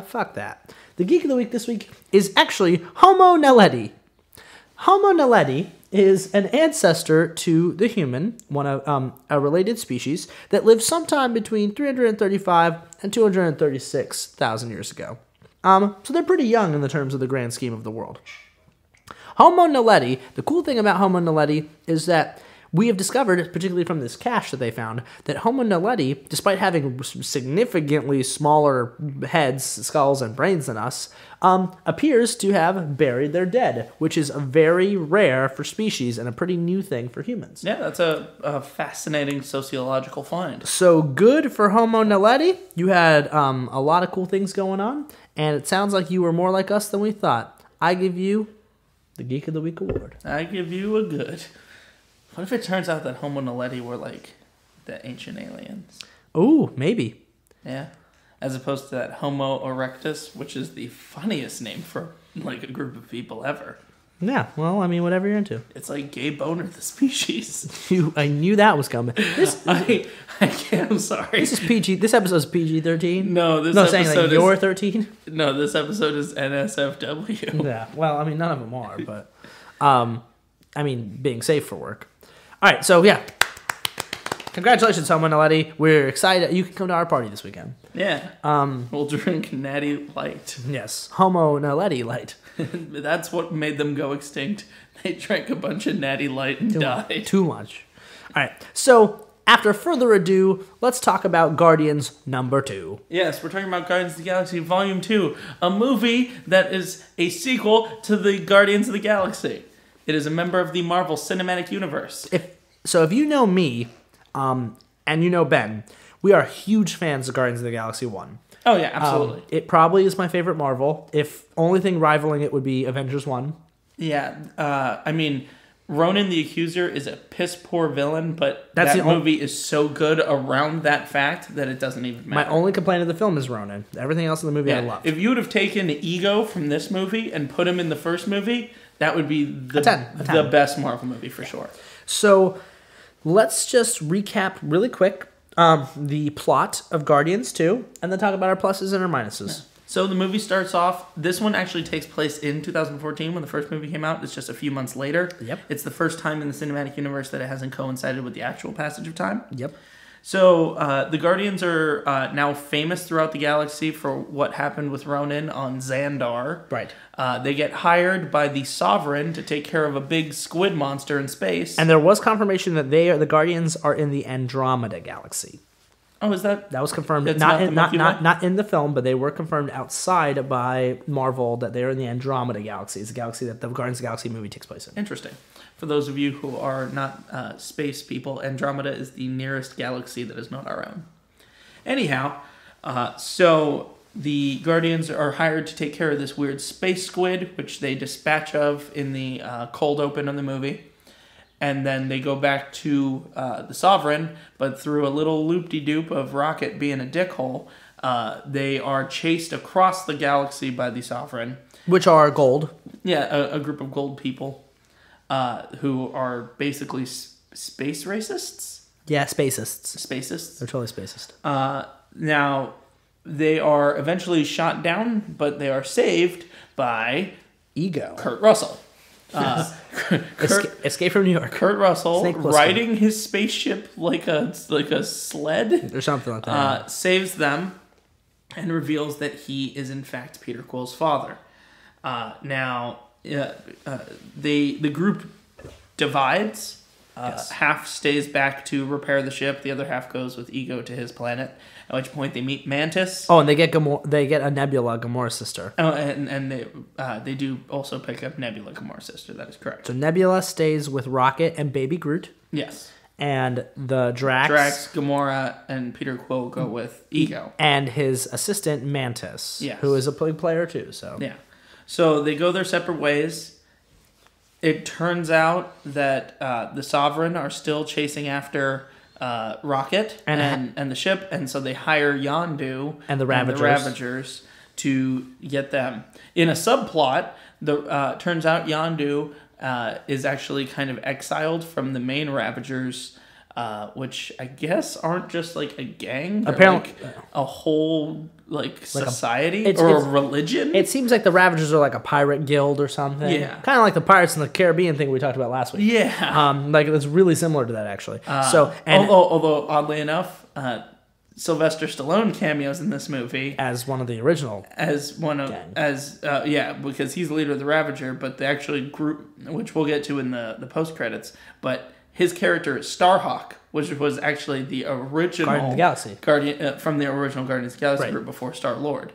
Fuck that. The Geek of the Week this week is actually Homo naledi. Homo naledi is an ancestor to the human, one of a related species that lived sometime between 335 and 236,000 years ago. So they're pretty young in the terms of the grand scheme of the world. Homo naledi, the cool thing about Homo naledi is that We have discovered, particularly from this cache that they found, that Homo naledi, despite having significantly smaller heads, skulls, and brains than us, appears to have buried their dead, which is very rare for species and a pretty new thing for humans. Yeah, that's a fascinating sociological find. So good for Homo naledi. You had a lot of cool things going on, and it sounds like you were more like us than we thought. I give you the Geek of the Week award. I give you a good. What if it turns out that Homo naledi were like the ancient aliens? Ooh, maybe. Yeah. As opposed to that Homo erectus, which is the funniest name for like a group of people ever. Yeah, well, I mean, whatever you're into. It's like gay boner, the species. I knew that was coming. I can't, I'm sorry. This is PG. This episode's PG-13. No, this episode episode saying like you're 13. No, this episode is NSFW. Yeah. Well, I mean, none of them are, but I mean, being safe for work. All right, so yeah. Congratulations, Homo naledi. We're excited. You can come to our party this weekend. Yeah. We'll drink Natty Light. Yes, Homo naledi light. That's what made them go extinct. They drank a bunch of Natty Light and died. Too much. All right, so after further ado, let's talk about Guardians number 2. Yes, we're talking about Guardians of the Galaxy Volume 2, a movie that is a sequel to the Guardians of the Galaxy. It is a member of the Marvel Cinematic Universe. If you know me, and you know Ben, we are huge fans of Guardians of the Galaxy 1. Oh, yeah, absolutely. It probably is my favorite Marvel. If only thing rivaling it would be Avengers 1. Yeah, I mean, Ronan the Accuser is a piss-poor villain, but that movie is so good around that fact that it doesn't even matter. My only complaint of the film is Ronan. Everything else in the movie I love. If you would have taken Ego from this movie and put him in the first movie, that would be the 10. the best Marvel movie for sure. So let's just recap really quick the plot of Guardians 2, and then talk about our pluses and our minuses. Yeah. So the movie starts off, this one actually takes place in 2014 when the first movie came out. It's just a few months later. Yep. It's the first time in the cinematic universe that it hasn't coincided with the actual passage of time. Yep. So the Guardians are now famous throughout the galaxy for what happened with Ronan on Xandar. Right. They get hired by the Sovereign to take care of a big squid monster in space. And there was confirmation that the Guardians are in the Andromeda galaxy. Oh, is that? That was confirmed. It's Not in the film, but they were confirmed outside by Marvel that they are in the Andromeda galaxy. It's a galaxy that the Guardians of the Galaxy movie takes place in. Interesting. For those of you who are not space people, Andromeda is the nearest galaxy that is not our own. Anyhow, so the Guardians are hired to take care of this weird space squid, which they dispatch of in the cold open of the movie. And then they go back to the Sovereign, but through a little loop-de-doop of Rocket being a dickhole, they are chased across the galaxy by the Sovereign. Which are gold. Yeah, a group of gold people who are basically space racists? Yeah, spacists. Spacists. They're totally spacist. Now, they are eventually shot down, but they are saved by Ego. Kurt Russell. Escape from New York. Kurt Russell riding his spaceship like a sled or something like that. saves them and reveals that he is in fact Peter Quill's father. Now, the group divides. Yes. Half stays back to repair the ship. The other half goes with Ego to his planet. At which point they meet Mantis. Oh, and they get a Nebula, Gamora's sister. Oh, and they do also pick up Nebula, Gamora's sister. That is correct. So Nebula stays with Rocket and Baby Groot. Yes. And the Drax, Gamora, and Peter Quill go with Ego. And his assistant Mantis, yes. who is a big player too. So yeah. So they go their separate ways. It turns out that the Sovereign are still chasing after Rocket and the ship, and so they hire Yondu and the Ravagers to get them. In a subplot, turns out Yondu is actually kind of exiled from the main Ravagers, which I guess aren't just like a gang. They're apparently, like a whole society it's a religion. It seems like the Ravagers are like a pirate guild or something. Yeah, kind of like the Pirates in the Caribbean thing we talked about last week. Yeah, like it's really similar to that actually. Although oddly enough, Sylvester Stallone cameos in this movie as one of the original because he's the leader of the Ravager, but the actual group, which we'll get to in the post credits, but his character is Starhawk, which was actually the original Guardian of the Galaxy. Guardian from the original Guardians of the Galaxy Right. group before Star-Lord,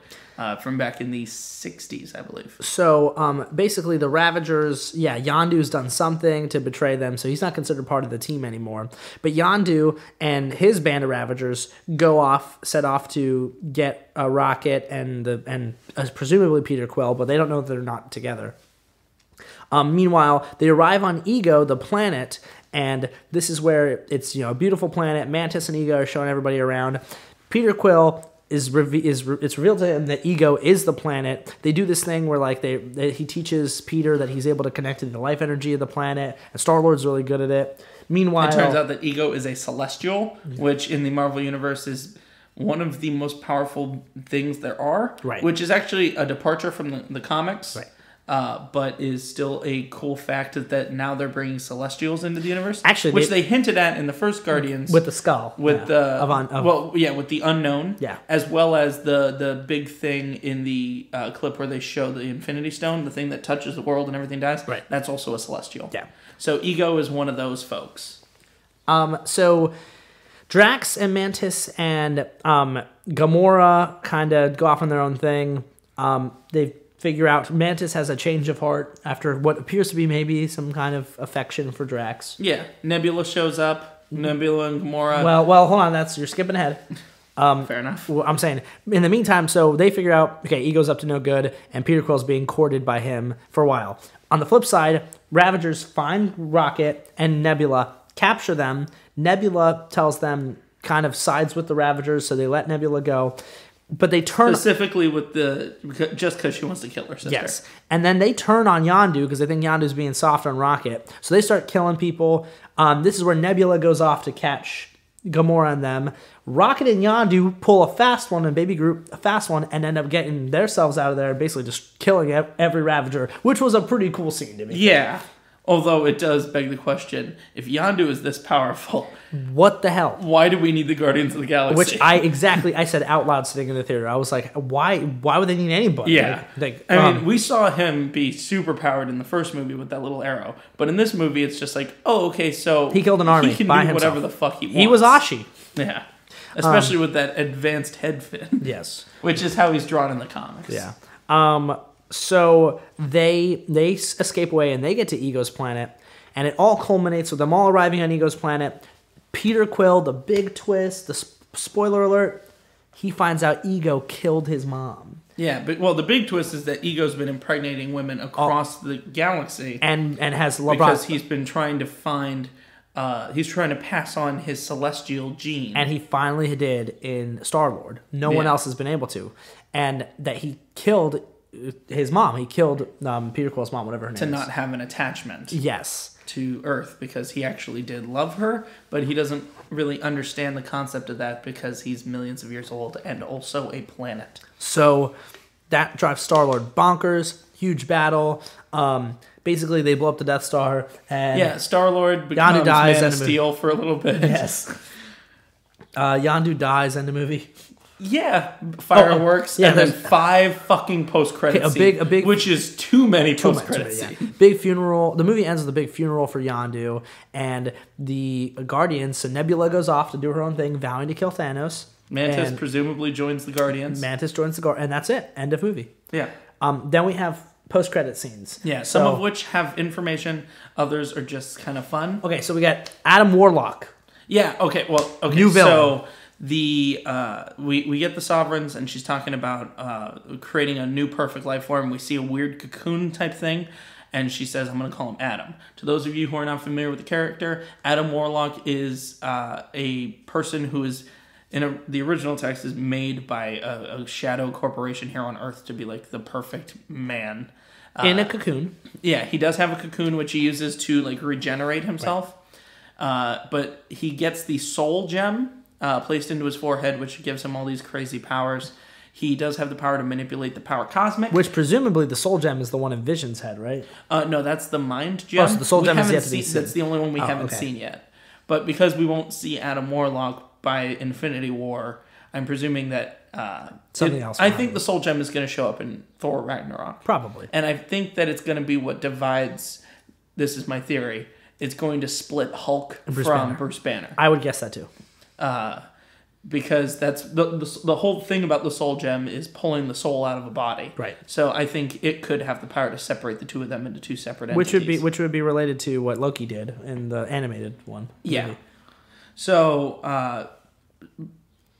from back in the 60s, I believe. So basically, the Ravagers, Yondu's done something to betray them, so he's not considered part of the team anymore. But Yondu and his band of Ravagers set off to get a Rocket and presumably Peter Quill, but they don't know that they're not together. Meanwhile, they arrive on Ego, the planet, and this is where it's a beautiful planet. Mantis and Ego are showing everybody around. Peter Quill it's revealed to him that Ego is the planet. They do this thing where he teaches Peter that he's able to connect to the life energy of the planet, and Star-Lord's really good at it. Meanwhile, it turns out that Ego is a celestial, which in the Marvel Universe is one of the most powerful things there are, right. Which is actually a departure from the comics. Right. But is still a cool fact that now they're bringing Celestials into the universe. Actually, which they hinted at in the first Guardians with the skull, with with the unknown, as well as the big thing in the clip where they show the Infinity Stone, the thing that touches the world and everything dies. Right, that's also a Celestial. Yeah. So Ego is one of those folks. So Drax and Mantis and Gamora kind of go off on their own thing. They figure out Mantis has a change of heart after what appears to be maybe some kind of affection for Drax. Yeah, Nebula shows up. Nebula and Gamora. Well, hold on. You're skipping ahead. Fair enough. Well, I'm saying, in the meantime, so they figure out, okay, Ego's up to no good, and Peter Quill's being courted by him for a while. On the flip side, Ravagers find Rocket and Nebula, capture them. Nebula tells them, kind of sides with the Ravagers, so they let Nebula go. But they turn specifically just because she wants to kill her sister. Yes, and then they turn on Yondu because they think Yondu's being soft on Rocket. So they start killing people. This is where Nebula goes off to catch Gamora and them. Rocket and Yondu pull a fast one, and Baby Groot a fast one, and end up getting themselves out of there, basically just killing every Ravager, which was a pretty cool scene to me. Yeah. Although it does beg the question, if Yondu is this powerful, what the hell? Why do we need the Guardians of the Galaxy? Which I said out loud sitting in the theater. I was like, why would they need anybody? Yeah. I mean, we saw him be super powered in the first movie with that little arrow. But in this movie, it's just like, oh, okay, so he killed an army. He can by do himself. whatever the fuck he wants. He was Ashi. Yeah. Especially with that advanced head fin. Yes. Which is how he's drawn in the comics. Yeah. So they escape away and they get to Ego's planet, and it all culminates with them all arriving on Ego's planet. Peter Quill, the big twist, the spoiler alert, he finds out Ego killed his mom. Yeah, but the big twist is that Ego's been impregnating women across the galaxy, and has because he's been trying to find. He's trying to pass on his celestial gene. And he finally did in Star-Lord. No one else has been able to. And that he killed his mom. He killed Peter Quill's mom, whatever her name is. To not have an attachment. Yes. To Earth, because he actually did love her, but he doesn't really understand the concept of that because he's millions of years old and also a planet. So that drives Star-Lord bonkers. Huge battle. Basically, they blow up the Death Star, and Star-Lord becomes dies Man of Steel for a little bit. Yes. Yondu dies in the movie. Yeah, fireworks, and then 5 fucking post-credit scenes, which is too many post-credit scenes. Yeah. Big funeral. The movie ends with a big funeral for Yondu, and the Guardians, so Nebula goes off to do her own thing, vowing to kill Thanos. Mantis presumably joins the Guardians. Mantis joins the Guardians, and that's it. End of movie. Yeah. Then we have post-credit scenes. Yeah, some of which have information, others are just kind of fun. Okay, so we got Adam Warlock. Yeah, okay, New villain. So we get the Sovereigns, and she's talking about creating a new perfect life form. We see a weird cocoon type thing, and she says, I'm going to call him Adam. To those of you who are not familiar with the character, Adam Warlock is a person who is, the original text is made by a shadow corporation here on Earth to be like the perfect man. In a cocoon. Yeah, he does have a cocoon which he uses to like regenerate himself. Right. But he gets the soul gem placed into his forehead, which gives him all these crazy powers. He does have the power to manipulate the power cosmic. Which presumably the soul gem is the one in Vision's head, right? No, that's the mind gem. Oh, so the soul gem is yet to be seen. That's the only one we haven't seen yet. But because we won't see Adam Warlock by Infinity War, I'm presuming that something else. I think the soul gem is going to show up in Thor Ragnarok. Probably. And I think that it's going to be what divides, this is my theory, it's going to split Hulk Bruce from Banner. Bruce Banner. I would guess that too. Because that's the whole thing about the soul gem is pulling the soul out of a body. Right. So I think it could have the power to separate the two of them into two separate entities. Which would be related to what Loki did in the animated one. Yeah. Movie. So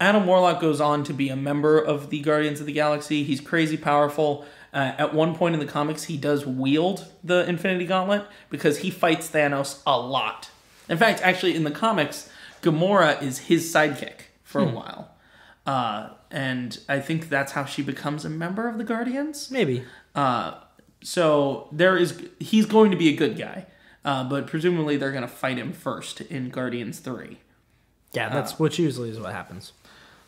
Adam Warlock goes on to be a member of the Guardians of the Galaxy. He's crazy powerful. At one point in the comics, he does wield the Infinity Gauntlet because he fights Thanos a lot. In fact, actually, in the comics, Gamora is his sidekick for a while. And I think that's how she becomes a member of the Guardians. Maybe. So he's going to be a good guy. But presumably they're going to fight him first in Guardians 3. Yeah, that's which usually is what happens.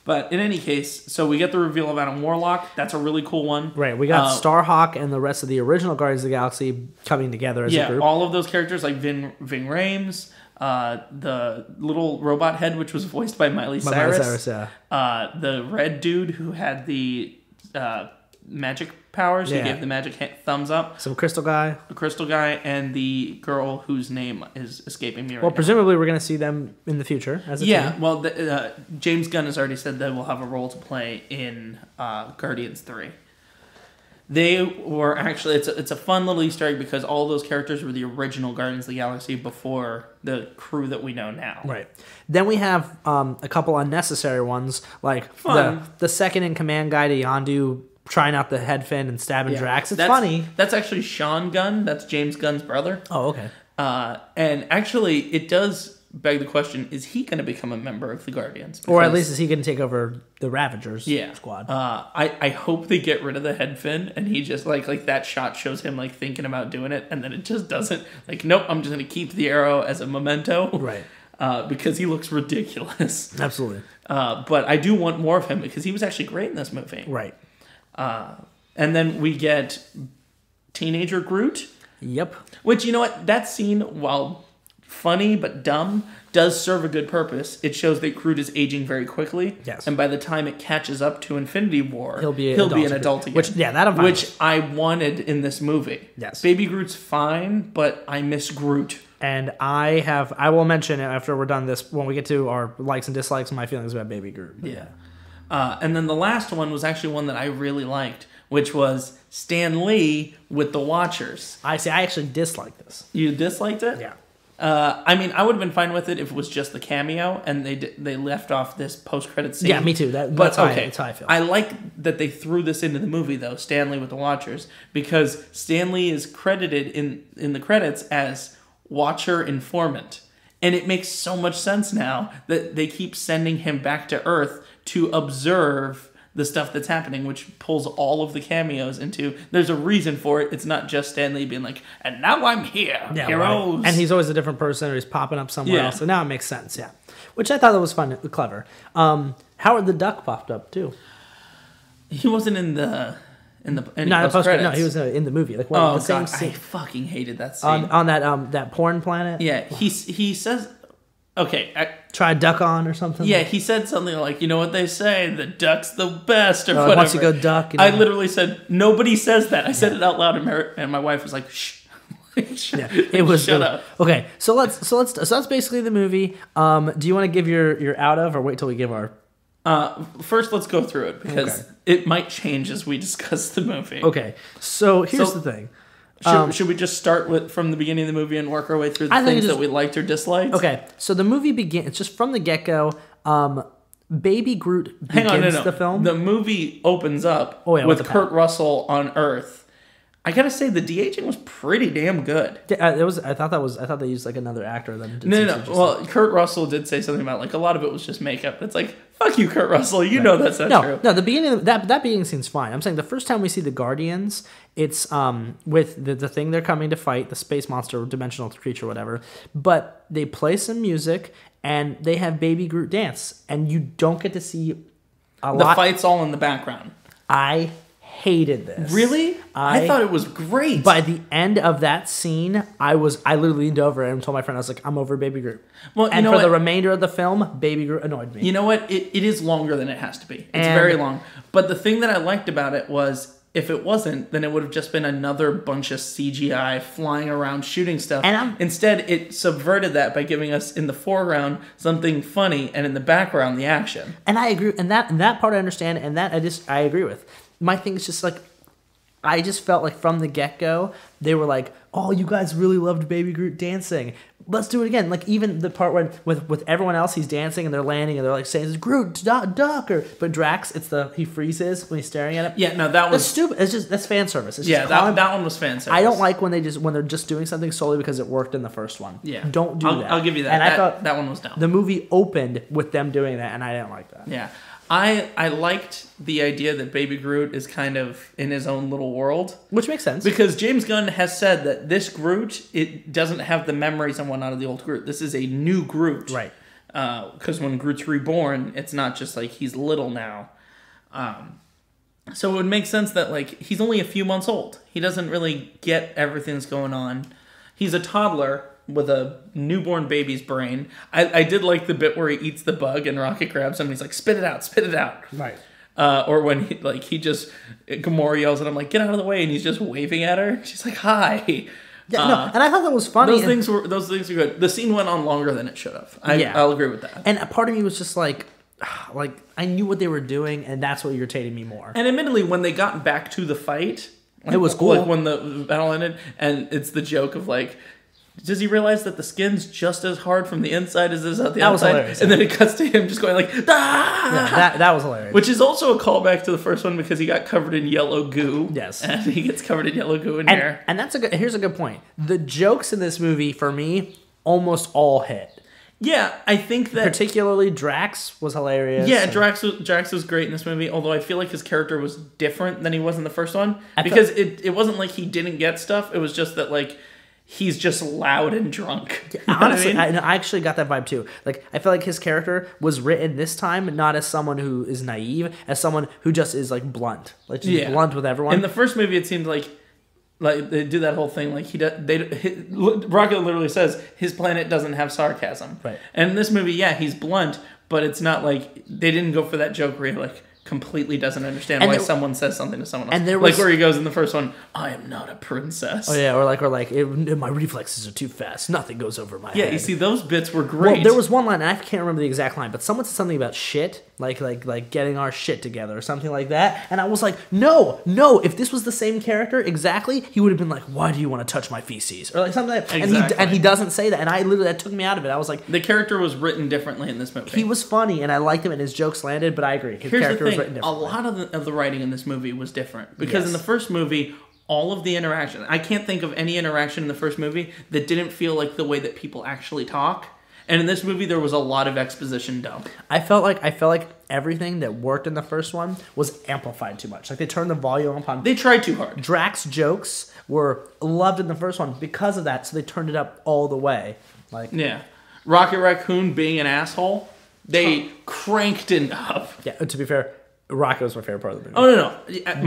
But in any case, so we get the reveal of Adam Warlock. That's a really cool one. Right, we got Starhawk and the rest of the original Guardians of the Galaxy coming together as a group. All of those characters like Ving Rhames, the little robot head, which was voiced by Miley Cyrus. The red dude who had the magic powers, who gave the magic thumbs up. Some crystal guy. The crystal guy, and the girl whose name is escaping me right now. Well, presumably we're going to see them in the future as a team. Well, James Gunn has already said they will have a role to play in Guardians 3. They were actually, it's a fun little Easter egg because all those characters were the original Guardians of the Galaxy before the crew that we know now. Right. Then we have a couple unnecessary ones, like the second in command guy to Yondu trying out the head fin and stabbing Drax. It's funny. That's actually Sean Gunn. That's James Gunn's brother. Oh, okay. And actually, it does beg the question, is he going to become a member of the Guardians? Or at least is he going to take over the Ravagers squad? I hope they get rid of the head fin and he just like that shot shows him like thinking about doing it and then it just doesn't. Like, nope, I'm just going to keep the arrow as a memento. Right. Because he looks ridiculous. Absolutely. But I do want more of him because he was actually great in this movie. Right. And then we get Teenager Groot. Yep. Which, you know what? That scene, while funny but dumb, does serve a good purpose. It shows that Groot is aging very quickly. Yes. And by the time it catches up to Infinity War, he'll be an adult again. Which I wanted in this movie. Yes. Baby Groot's fine, but I miss Groot. And I will mention it after we're done this, when we get to our likes and dislikes and my feelings about Baby Groot. Yeah. And then the last one was actually one that I really liked, which was Stan Lee with the Watchers. I actually disliked this. You disliked it? Yeah. I mean, I would have been fine with it if it was just the cameo and they left off this post-credit scene. Yeah, me too. That's how I feel. I like that they threw this into the movie, though, Stan Lee with the Watchers, because Stan Lee is credited in the credits as Watcher Informant. And it makes so much sense now that they keep sending him back to Earth to observe the stuff that's happening, which pulls all of the cameos into... There's a reason for it. It's not just Stan Lee being like, and now I'm here, heroes. Right. And he's always a different person, or he's popping up somewhere else. So now it makes sense, yeah. Which I thought that was fun, clever. Howard the Duck popped up, too. He wasn't in the post-credits. No, he was in the movie. Like, the same scene. I fucking hated that scene. On that porn planet? Yeah, he says... Okay. Try a duck on or something? Yeah, he said something like, you know what they say, the duck's the best, or whatever. Once you go duck... I literally said, nobody says that. I said it out loud, and my wife was like, shh. Shut up. Okay, so that's basically the movie. Do you want to give your out of, or wait till we give our... First, let's go through it, because it might change as we discuss the movie. Okay, so here's the thing. Should we just start from the beginning of the movie and work our way through the things that we liked or disliked? Okay, so the movie begins just from the get-go. Baby Groot begins the film. The movie opens up with Kurt Russell on Earth. I gotta say, the de-aging was pretty damn good. I thought they used like another actor. No. Well, Kurt Russell did say something about like a lot of it was just makeup. It's like, fuck you, Kurt Russell. You know that's not true. No, the beginning that beginning scene's fine. I'm saying the first time we see the Guardians, it's with the thing they're coming to fight, the space monster, dimensional creature, whatever. But they play some music and they have Baby Groot dance, and you don't get to see a lot. The fight's all in the background. I hated this. Really? I thought it was great. By the end of that scene, I literally leaned over and told my friend, I was like, I'm over Baby Groot. Well, and for the remainder of the film, Baby Groot annoyed me. You know what? It is longer than it has to be. It's very long. But the thing that I liked about it was if it wasn't, then it would have just been another bunch of CGI flying around shooting stuff. Instead, it subverted that by giving us in the foreground something funny and in the background the action. And I agree, and that part I understand, and that I agree with. My thing is just like, I just felt like from the get-go, they were like, oh, you guys really loved Baby Groot dancing. Let's do it again. Like, even the part when with everyone else, he's dancing and they're landing and they're like saying, Groot, duck, but Drax, he freezes when he's staring at it. Yeah, no, that was... That's stupid. That's fan service. That one was fan service. I don't like when they're just doing something solely because it worked in the first one. Yeah. Don't do that. I'll give you that. And I thought that one was dumb. The movie opened with them doing that, and I didn't like that. Yeah. I liked the idea that Baby Groot is kind of in his own little world. Which makes sense. Because James Gunn has said that this Groot, it doesn't have the memories and whatnot of the old Groot. This is a new Groot. Right. Because when Groot's reborn, it's not just like he's little now. So it would make sense that like he's only a few months old. He doesn't really get everything that's going on. He's a toddler with a newborn baby's brain. I did like the bit where he eats the bug and Rocket grabs him and he's like, spit it out. Right. Or when Gamora yells at him like, get out of the way, and he's just waving at her. She's like, hi. Yeah, no, and I thought that was funny. Those things were good. The scene went on longer than it should have. I'll agree with that. And a part of me was just like I knew what they were doing, and that's what irritated me more. And admittedly, when they got back to the fight, it was cool. Like when the battle ended, and it's the joke of like, does he realize that the skin's just as hard from the inside as it is out the outside? Was hilarious. And then it cuts to him just going like, ah! Yeah, that was hilarious. Which is also a callback to the first one because he got covered in yellow goo. Yes. And he gets covered in yellow goo in here. And here's a good point. The jokes in this movie, for me, almost all hit. Yeah, I think that... Particularly Drax was hilarious. Yeah, Drax was great in this movie, although I feel like his character was different than he was in the first one. Because it wasn't like he didn't get stuff, it was just that, like, he's just loud and drunk. You know honestly, what I mean? I actually got that vibe too. Like, I feel like his character was written this time not as someone who is naive, as someone who just is like blunt, like just blunt with everyone. In the first movie, it seemed like they do that whole thing. Like Rocket literally says his planet doesn't have sarcasm. Right. And in this movie, he's blunt, but it's not like they didn't go for that joke where he like completely doesn't understand why someone says something to someone else. And there was, like where he goes in the first one, I am not a princess. Oh yeah, or like my reflexes are too fast. Nothing goes over my head. Yeah, you see, those bits were great. Well, there was one line, and I can't remember the exact line, but someone said something about shit, like getting our shit together or something like that. And I was like, no. If this was the same character exactly, he would have been like, why do you want to touch my feces? Or like something like that. Exactly. And he doesn't say that. And that took me out of it. I was like, the character was written differently in this movie. He was funny, and I liked him, and his jokes landed. But I agree, his character was written differently. A lot of the writing in this movie was different because in the first movie, all of the interaction, I can't think of any interaction in the first movie that didn't feel like the way that people actually talk. And in this movie, there was a lot of exposition dump. I felt like everything that worked in the first one was amplified too much. Like they turned the volume up on. They tried too hard. Drax jokes were loved in the first one because of that, so they turned it up all the way. Rocket Raccoon being an asshole, they cranked it up. Yeah, to be fair, Rocket was my favorite part of the movie. Oh,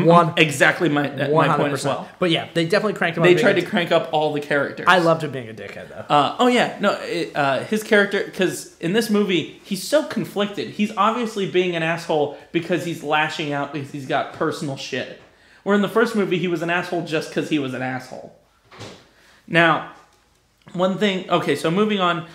no. Exactly my point as well. But yeah, they definitely cranked him up. They tried to crank up all the characters. I loved him being a dickhead, though. His character, because in this movie, he's so conflicted. He's obviously being an asshole because he's lashing out because he's got personal shit. Where in the first movie, he was an asshole just because he was an asshole. Now, one thing... Okay, so moving on.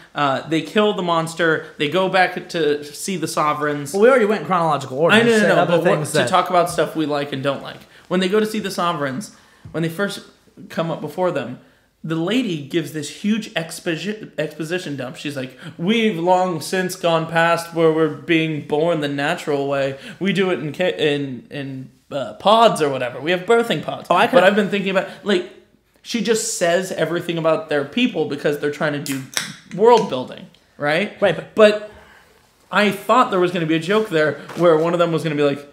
They kill the monster. They go back to see the Sovereigns. Well, we already went in chronological order. To talk about stuff we like and don't like. When they go to see the Sovereigns, when they first come up before them, the lady gives this huge exposition dump. She's like, we've long since gone past where we're being born the natural way. We do it in pods or whatever. We have birthing pods. But I've been thinking about... She just says everything about their people because they're trying to do world building, right? Right. But I thought there was going to be a joke there where one of them was going to be like,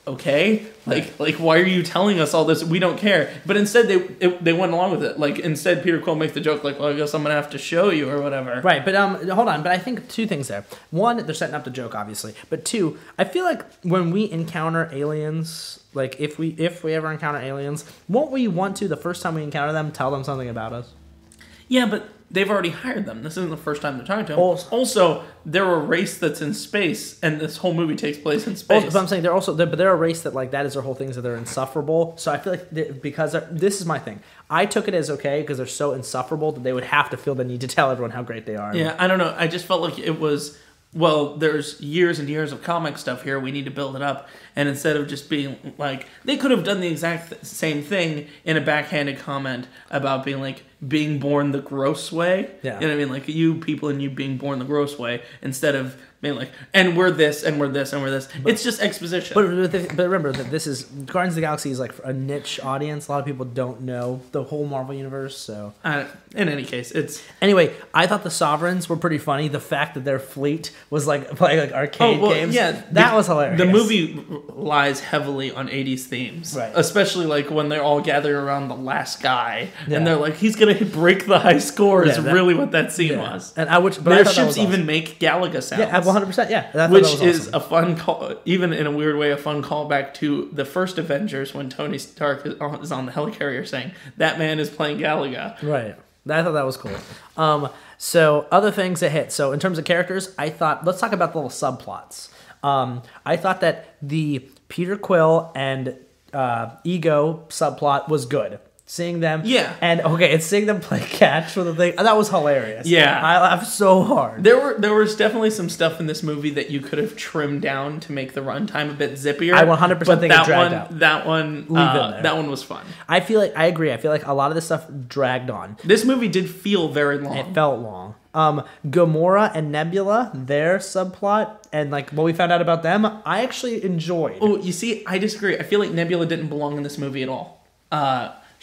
okay, like why are you telling us all this? We don't care. But instead they went along with it. Like instead Peter Quill makes the joke like, well, I guess I'm gonna have to show you or whatever. Right, but hold on. But I think two things there. One, they're setting up the joke, obviously. But two, I feel like when we encounter aliens, like if we ever encounter aliens, won't we want to the first time we encounter them tell them something about us? Yeah, but they've already hired them. This isn't the first time they're talking to them. Also, they're a race that's in space, and this whole movie takes place in space. But I'm saying they're a race that like that is their whole thing is that they're insufferable. So I feel like this is my thing. I took it as okay because they're so insufferable that they would have to feel the need to tell everyone how great they are. Yeah, I don't know. I just felt like it was. Well, there's years and years of comic stuff here. We need to build it up. And instead of just being like... They could have done the exact same thing in a backhanded comment about being like, being born the gross way. Yeah. You know what I mean? Like, you people and you being born the gross way. Instead of being like, and we're this, and we're this, and we're this. It's just exposition. But remember that this is... Guardians of the Galaxy is like a niche audience. A lot of people don't know the whole Marvel Universe, so... In any case, it's... Anyway, I thought the Sovereigns were pretty funny. The fact that their fleet was like playing like arcade games. Yeah, that was hilarious. The movie lies heavily on 80s themes. Right. Especially like when they're all gathered around the last guy. Yeah. And they're like, he's going to break the high score is really what that scene was. And their ships even make Galaga sounds. Yeah, 100%, yeah. Which is a fun call, even in a weird way, a fun callback to the first Avengers when Tony Stark is on the helicarrier saying, that man is playing Galaga. Right. I thought that was cool. So other things that hit. So in terms of characters, I thought, let's talk about the little subplots. I thought that the Peter Quill and Ego subplot was good. Seeing them, it's seeing them play catch with the thing. That was hilarious. Yeah, I laughed so hard. There was definitely some stuff in this movie that you could have trimmed down to make the runtime a bit zippier. I 100% think it dragged out. That one was fun. I agree. I feel like a lot of this stuff dragged on. This movie did feel very long. It felt long. Gamora and Nebula, their subplot, and like what we found out about them, I actually enjoyed. Oh, you see, I disagree. I feel like Nebula didn't belong in this movie at all.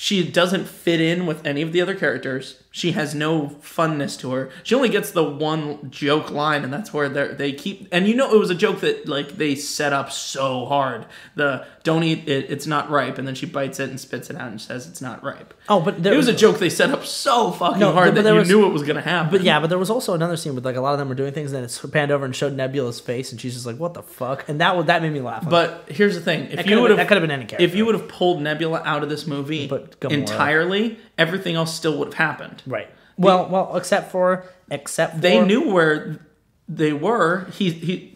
She doesn't fit in with any of the other characters. She has no funness to her. She only gets the one joke line, and that's where they keep... And you know it was a joke that like they set up so hard. The, don't eat it, it's not ripe, and then she bites it and spits it out and says it's not ripe. Oh, but it was a joke they set up so fucking hard that you knew it was going to happen. But there was also another scene with like a lot of them were doing things, and then it's panned over and showed Nebula's face, and she's just like, what the fuck? And that made me laugh. But here's the thing. That could have been any character. If you would have pulled Nebula out of this movie entirely, everything else still would have happened. Right. Well, except for they knew where they were.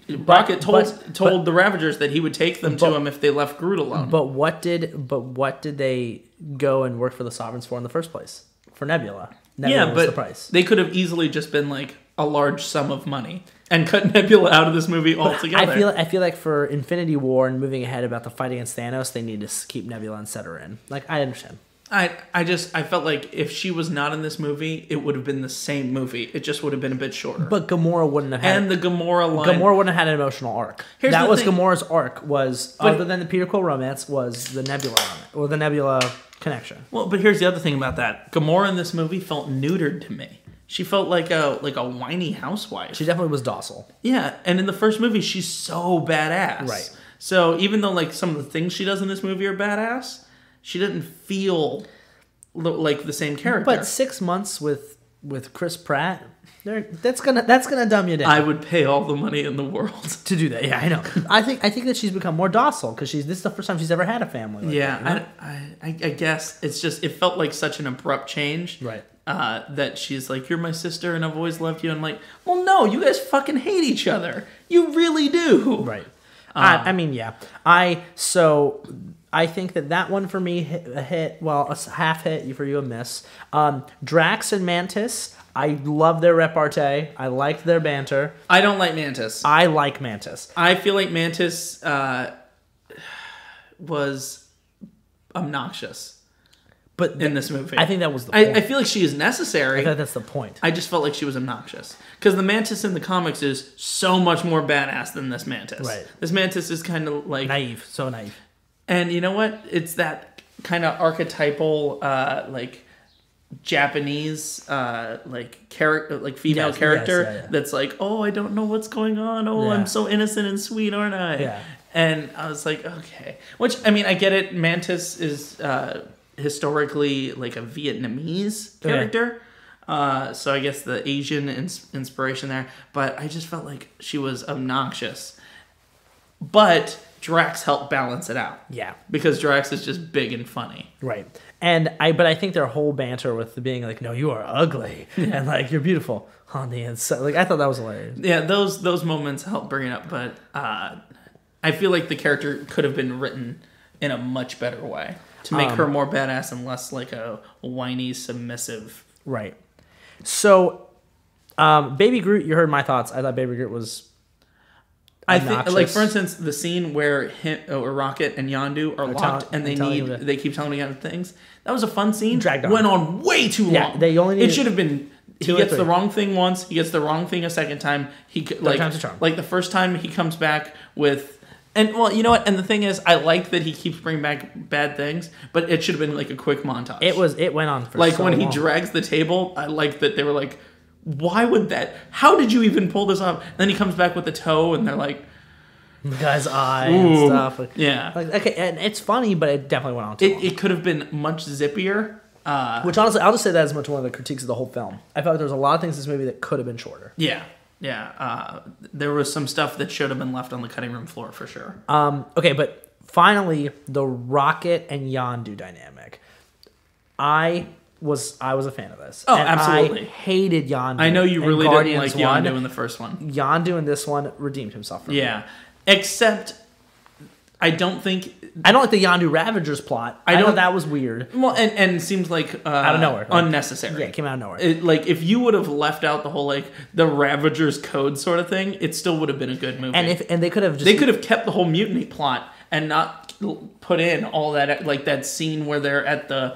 Rocket told the Ravagers that he would take them to him if they left Groot alone. But what did they go and work for the Sovereigns for in the first place? For Nebula. Nebula was the price. They could have easily just been like a large sum of money and cut Nebula out of this movie altogether. I feel like for Infinity War and moving ahead about the fight against Thanos, they need to keep Nebula and set her in. Like, I understand. I felt like if she was not in this movie, it would have been the same movie. It just would have been a bit shorter. But Gamora wouldn't have had... And the Gamora line... Gamora wouldn't have had an emotional arc. Gamora's arc was, other than the Peter Quill romance, was the Nebula romance, or the Nebula connection. Well, but here's the other thing about that. Gamora in this movie felt neutered to me. She felt like a whiny housewife. She definitely was docile. Yeah, and in the first movie, she's so badass. Right. So even though like some of the things she does in this movie are badass... She didn't feel like the same character. But 6 months with Chris Pratt, that's gonna dumb you down. I would pay all the money in the world to do that. Yeah, I know. I think that she's become more docile because this is the first time she's ever had a family. Like yeah, that, you know? I guess it's just it felt like such an abrupt change. Right. That she's like, you're my sister and I've always loved you. And I'm like, well, no, you guys fucking hate each other. You really do. Right. I mean, yeah. I think that one for me hit a half hit, for you a miss. Drax and Mantis, I love their repartee. I liked their banter. I don't like Mantis. I like Mantis. I feel like Mantis was obnoxious. But in this movie, I think that was the point. I feel like she is necessary. I think that's the point. I just felt like she was obnoxious. Because the Mantis in the comics is so much more badass than this Mantis. Right. This Mantis is kind of like... naive. So naive. And you know what? It's that kind of archetypal, like Japanese, like character, like female character that's like, oh, I don't know what's going on. Oh, I'm so innocent and sweet, aren't I? Yeah. And I was like, okay. Which, I mean, I get it. Mantis is historically like a Vietnamese character. So I guess the Asian inspiration there. But I just felt like she was obnoxious. But... Drax helped balance it out. Yeah. Because Drax is just big and funny. Right. But I think their whole banter with being like, no, you are ugly, and like you're beautiful on the inside. Like I thought that was hilarious. Yeah, those moments help bring it up, but I feel like the character could have been written in a much better way to make her more badass and less like a whiny, submissive. Right. So, Baby Groot, you heard my thoughts. I thought Baby Groot was obnoxious. I think, like for instance, the scene where Rocket and Yondu are locked and they keep telling him things. That was a fun scene. Dragged on. Went on way too long. Yeah, they only needed it should have been. He gets the wrong thing once. He gets the wrong thing a second time. Third time's a charm. Like the first time he comes back with. And well, you know what? And the thing is, I like that he keeps bringing back bad things, but it should have been like a quick montage. It went on for like so when he long. drags the table. I like that they were like, "Why would that? How did you even pull this off?" And then he comes back with the toe, and they're like, the guy's eye and stuff. Yeah. Like, okay, and it's funny, but it definitely went on too long. It could have been much zippier. Which honestly, I'll just say that as much one of the critiques of the whole film. I felt like there was a lot of things in this movie that could have been shorter. Yeah. There was some stuff that should have been left on the cutting room floor for sure. Okay, but finally, the Rocket and Yondu dynamic. I was a fan of this. Oh, and absolutely. I hated Yondu. I know you really didn't like Guardians Yondu in the first one. Yondu in this one redeemed himself. For me. Except I don't like the Yondu Ravagers plot. I thought that was weird. Well, and it seems like out of nowhere, unnecessary. Yeah, it came out of nowhere. Like if you would have left out the whole like the Ravagers code sort of thing, it still would have been a good movie. And they could have kept the whole mutiny plot and not put in all that like that scene where they're at the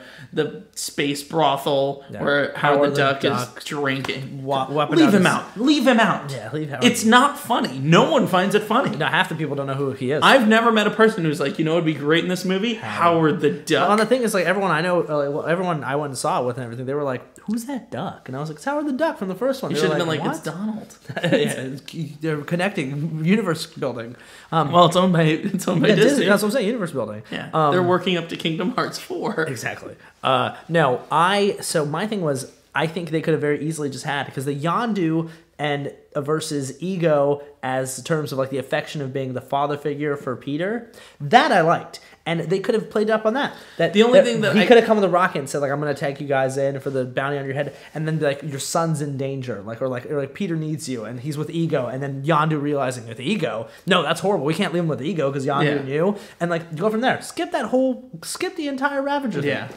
space brothel where Howard the Duck is drinking. Leave him out. Leave him out. Yeah, leave Howard. It's not funny. No one finds it funny. No, half the people don't know who he is. I've never met a person who's like, you know, it'd be great in this movie. Howard the Duck. Well, and the thing is, like everyone I know, everyone I went and saw it with and everything, they were like, "Who's that duck?" And I was like, "It's Howard the Duck from the first one." You should have been like, "It's Donald." Yeah, they're connecting universe building. Well, it's owned by Disney. That's what I'm saying. Universe building. Yeah, they're working up to Kingdom Hearts 4. Exactly. So my thing was, I think they could have very easily just had, because the Yondu and versus Ego as terms of like the affection of being the father figure for Peter, that I liked. And they could have played up on that. The only thing that he could have come with a rocket and said like, "I'm going to take you guys in for the bounty on your head," and then be like, "Your son's in danger," or Peter needs you, and he's with Ego, and then Yondu realizing with Ego, no, that's horrible. We can't leave him with Ego because Yondu knew, and like go from there. Skip the entire Ravager thing. Yeah.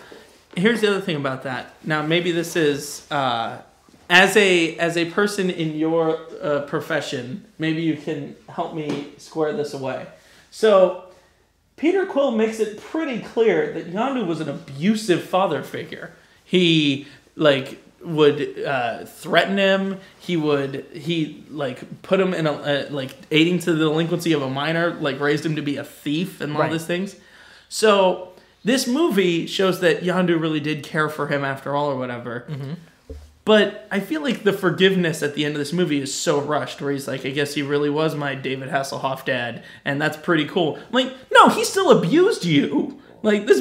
Here's the other thing about that. Now maybe this is as a person in your profession, maybe you can help me square this away. So Peter Quill makes it pretty clear that Yondu was an abusive father figure. He would threaten him. He put him in a aiding to the delinquency of a minor, like raised him to be a thief and all these things. So this movie shows that Yondu really did care for him after all or whatever. Mm-hmm. But I feel like the forgiveness at the end of this movie is so rushed, where he's like, I guess he really was my David Hasselhoff dad, and that's pretty cool. I'm like, no, he still abused you. This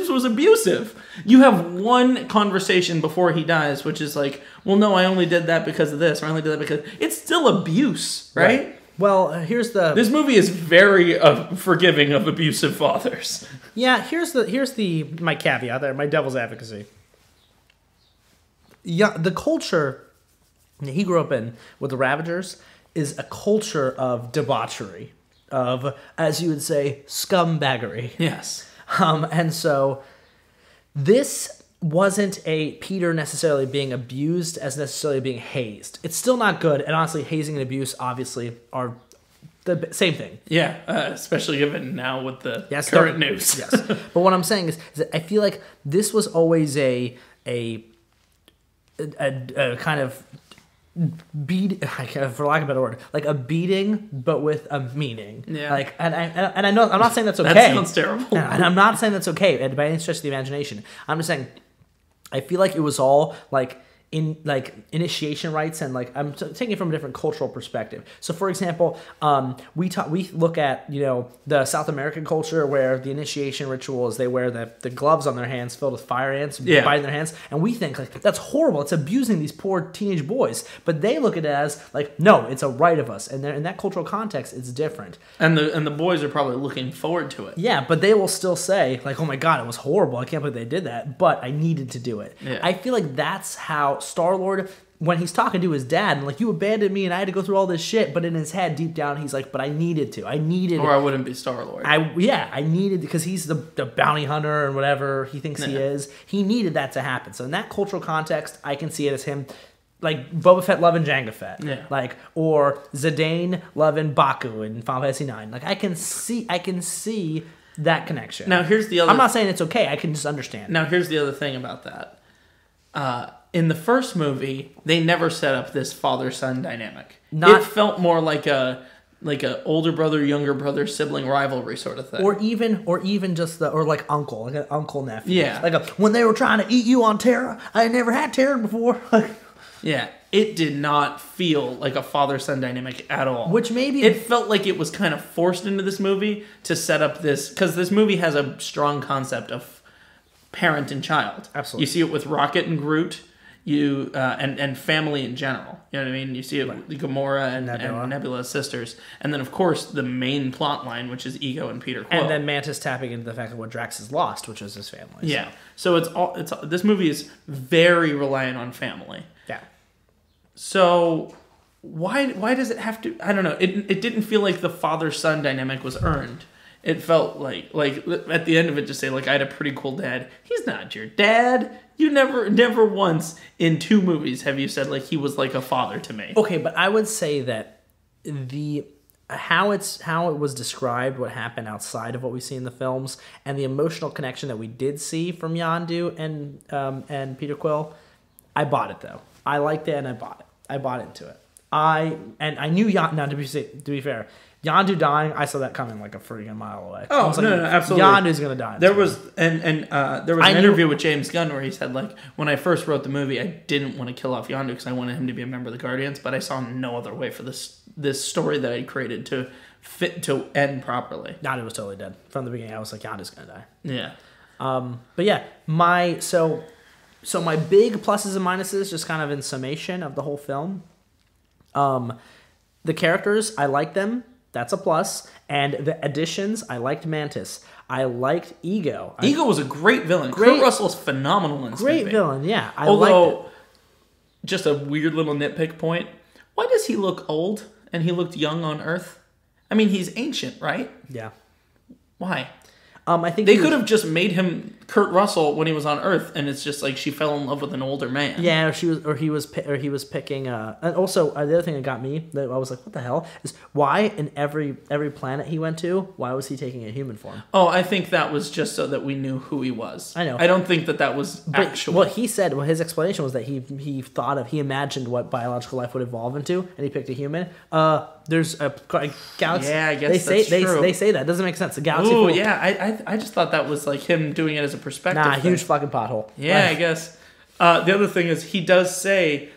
was abusive. You have one conversation before he dies, which is like, well, no, I only did that because of this, or I only did that because... It's still abuse, right? Well, this movie is very forgiving of abusive fathers. Yeah, here's my caveat there, my devil's advocacy. Yeah, the culture that he grew up in with the Ravagers is a culture of debauchery, of, as you would say, scumbaggery. Yes. And so this wasn't a Peter necessarily being abused as necessarily being hazed. It's still not good, and honestly, hazing and abuse obviously are the same thing. Yeah, especially given now with the current news. Yes. But what I'm saying is that I feel like this was always a kind of beat, for lack of a better word, like a beating, but with a meaning. Yeah. And I know I'm not saying that's okay. That sounds terrible. And I'm not saying that's okay by any stretch of the imagination. I'm just saying, I feel like it was all like in like initiation rites, and like I'm taking it from a different cultural perspective. So for example, we look at, you know, the South American culture where the initiation ritual is they wear the gloves on their hands filled with fire ants, biting their hands, and we think like that's horrible, it's abusing these poor teenage boys, but they look at it as like, no, it's a right of us, and in that cultural context it's different. And the boys are probably looking forward to it. Yeah, but they will still say like, oh my god, it was horrible, I can't believe they did that, but I needed to do it. Yeah. I feel like that's how Star-Lord, when he's talking to his dad, and like, you abandoned me and I had to go through all this shit, but in his head, deep down, he's like, but I needed to. Or I wouldn't be Star-Lord. I needed, because he's the bounty hunter and whatever he thinks he is. He needed that to happen. So in that cultural context, I can see it as him, like Boba Fett loving Jango Fett. Yeah. Like, or Zidane loving Baku in Final Fantasy IX. Like, I can see that connection. Now, here's the other... I'm not saying it's okay. I can just understand. Now, here's the other thing about that. In the first movie, they never set up this father-son dynamic. It felt more like a older brother, younger brother, sibling rivalry sort of thing. Or even just like uncle, like an uncle nephew. Yeah. Like when they were trying to eat you on Terra, I never had Terra before. Yeah. It did not feel like a father-son dynamic at all. Which maybe... It felt like it was kind of forced into this movie to set up this... Because this movie has a strong concept of parent and child. Absolutely. You see it with Rocket and Groot. And family in general. You know what I mean? You see it with Gamora and Nebula's sisters. And then, of course, the main plot line, which is Ego and Peter Quill. And then Mantis tapping into the fact of what Drax has lost, which is his family. Yeah. So this movie is very reliant on family. Yeah. So why does it have to... I don't know. It didn't feel like the father-son dynamic was earned. It felt like at the end of it, just say, like, I had a pretty cool dad. He's not your dad. You never once in 2 movies have you said, like, he was like a father to me. Okay, but I would say that how it was described, what happened outside of what we see in the films, and the emotional connection that we did see from Yondu and Peter Quill, I bought it though. I liked it and I bought it. I bought into it. I knew Yondu. Now to be fair, Yondu dying, I saw that coming like a freaking mile away. Oh, like, no, absolutely. Yondu's gonna die. There was an interview with James Gunn where he said, like, when I first wrote the movie, I didn't want to kill off Yondu because I wanted him to be a member of the Guardians, but I saw no other way for this story that I created to end properly. Yondu was totally dead from the beginning. I was like, Yondu's gonna die. Yeah. But yeah, so my big pluses and minuses, just kind of in summation of the whole film. The characters, I like them. That's a plus. And the additions, I liked Mantis. I liked Ego. Ego was a great villain. Kurt Russell's phenomenal in this movie. Great villain, yeah. Although, just a weird little nitpick point, why does he look old and he looked young on Earth? I mean, he's ancient, right? Yeah. Why? I think they could have just made him Kurt Russell when he was on Earth, and it's just like she fell in love with an older man. Yeah, he was picking. And also, the other thing that got me, that I was like, what the hell, is why in every planet he went to, why was he taking a human form? Oh, I think that was just so that we knew who he was. I know. I don't think that was actual. What he said, his explanation was that he imagined what biological life would evolve into, and he picked a human. There's a galaxy. Yeah, I guess that's true. They say that. It doesn't make sense. A galaxy. Oh, yeah. I just thought that was like him doing it as a perspective. Nah, huge fucking pothole. Yeah, I guess. The other thing is he does say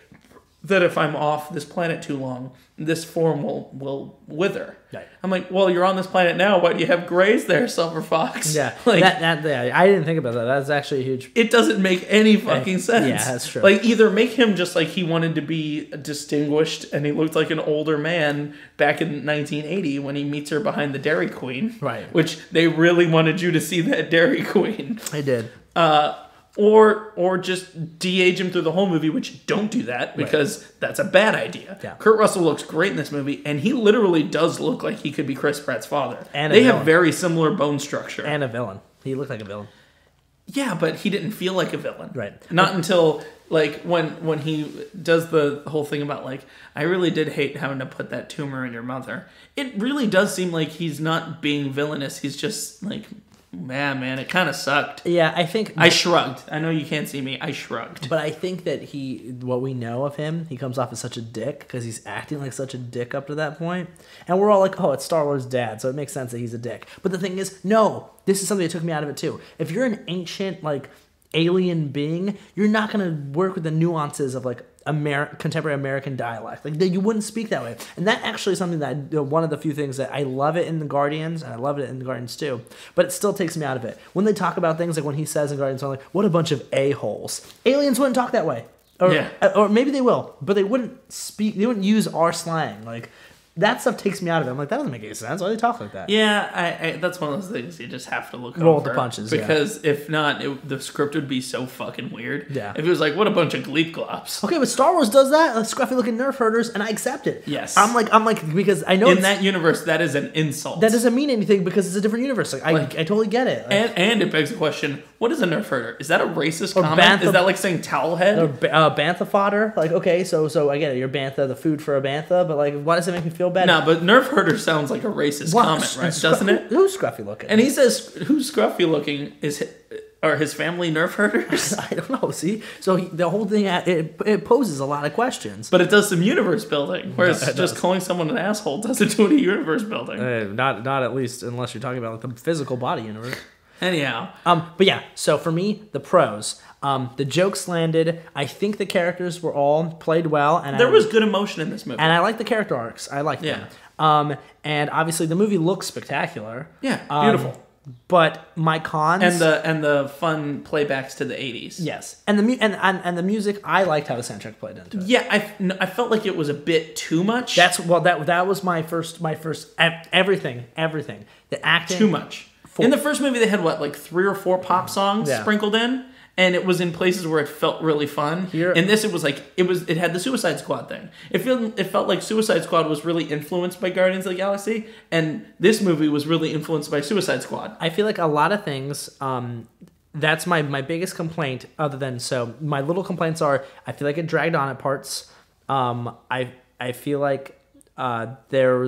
that if I'm off this planet too long, this form will wither. Right. I'm like, well, you're on this planet now. Why do you have grays there, Silver Fox? Yeah, like I didn't think about that. That's actually a huge... It doesn't make any fucking sense. Yeah, that's true. Like, either make him just like he wanted to be distinguished and he looked like an older man back in 1980 when he meets her behind the Dairy Queen. Right. Which they really wanted you to see that Dairy Queen. They did. Or just de-age him through the whole movie, which don't do that because that's a bad idea. Yeah. Kurt Russell looks great in this movie, and he literally does look like he could be Chris Pratt's father. And they have very similar bone structure. And a villain. He looked like a villain. Yeah, but he didn't feel like a villain. Right. Not until like when he does the whole thing about like, I really did hate having to put that tumor in your mother. It really does seem like he's not being villainous. He's just like... Man, it kind of sucked. Yeah, I think... I shrugged. I know you can't see me. I shrugged. But I think that what we know of him, he comes off as such a dick because he's acting like such a dick up to that point. And we're all like, oh, it's Star-Lord's dad, so it makes sense that he's a dick. But the thing is, no, this is something that took me out of it too. If you're an ancient, like, alien being, you're not going to work with the nuances of like contemporary American dialect. Like you wouldn't speak that way. And that actually is something that one of the few things that I love it in the Guardians, and I love it in the Guardians too, but it still takes me out of it. When they talk about things like when he says in Guardians, I'm like, what a bunch of a-holes. Aliens wouldn't talk that way. Or maybe they will, but they wouldn't use our slang. Like, that stuff takes me out of it. I'm like, that doesn't make any sense. Why do they talk like that? Yeah, that's one of those things you just have to roll over. The punches, because if not, the script would be so fucking weird. Yeah. If it was like, what a bunch of gleep glops. Okay, but Star Wars does that. Like scruffy looking nerf herders, and I accept it. Yes. I'm like because I know in that universe that is an insult. That doesn't mean anything because it's a different universe. Like I totally get it. Like, and it begs the question: what is a nerf herder? Is that a racist comment? Is that like saying towel head? Or bantha fodder? Like okay, so I get it. You're bantha, the food for a bantha, but like, why does it make me feel bad? No, but nerf herder sounds like a racist comment, right? Doesn't it? Who's scruffy looking? And he says, "Who's scruffy looking? Are his family nerf herders?" I don't know. See, so the whole thing it poses a lot of questions. But it does some universe building, whereas just calling someone an asshole doesn't do any universe building. Not at least unless you're talking about like the physical body universe. Anyhow, but yeah. So for me, the pros. The jokes landed. I think the characters were all played well, and there was good emotion in this movie. And I like the character arcs. I like them. And obviously the movie looks spectacular. Yeah, beautiful. But my cons and the fun playbacks to the 80s. Yes, and the music, I liked how the soundtrack played into it. Yeah, I felt like it was a bit too much. That was my first everything. The acting too much. In the first movie, they had like 3 or 4 pop songs sprinkled in, and it was in places where it felt really fun. In this, it was like it had the Suicide Squad thing. It felt like Suicide Squad was really influenced by Guardians of the Galaxy, and this movie was really influenced by Suicide Squad. I feel like a lot of things. That's my biggest complaint. Other than my little complaints are I feel like it dragged on at parts. I feel like there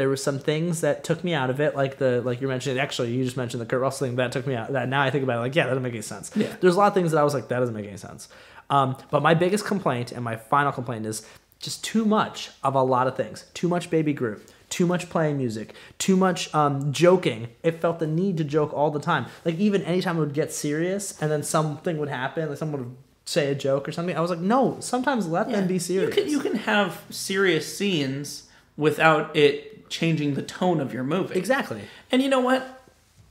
were some things that took me out of it, like you mentioned. Actually, you just mentioned the Kurt Russell thing that took me out. That now I think about it, like, yeah, that doesn't make any sense. Yeah. There's a lot of things that I was like, that doesn't make any sense. But my biggest complaint and my final complaint is just too much of a lot of things. Too much Baby Groot. Too much playing music. Too much joking. It felt the need to joke all the time. Like even anytime it would get serious and then something would happen, like someone would say a joke or something, I was like, no. Sometimes let them be serious. You can have serious scenes without it changing the tone of your movie. Exactly. And you know what?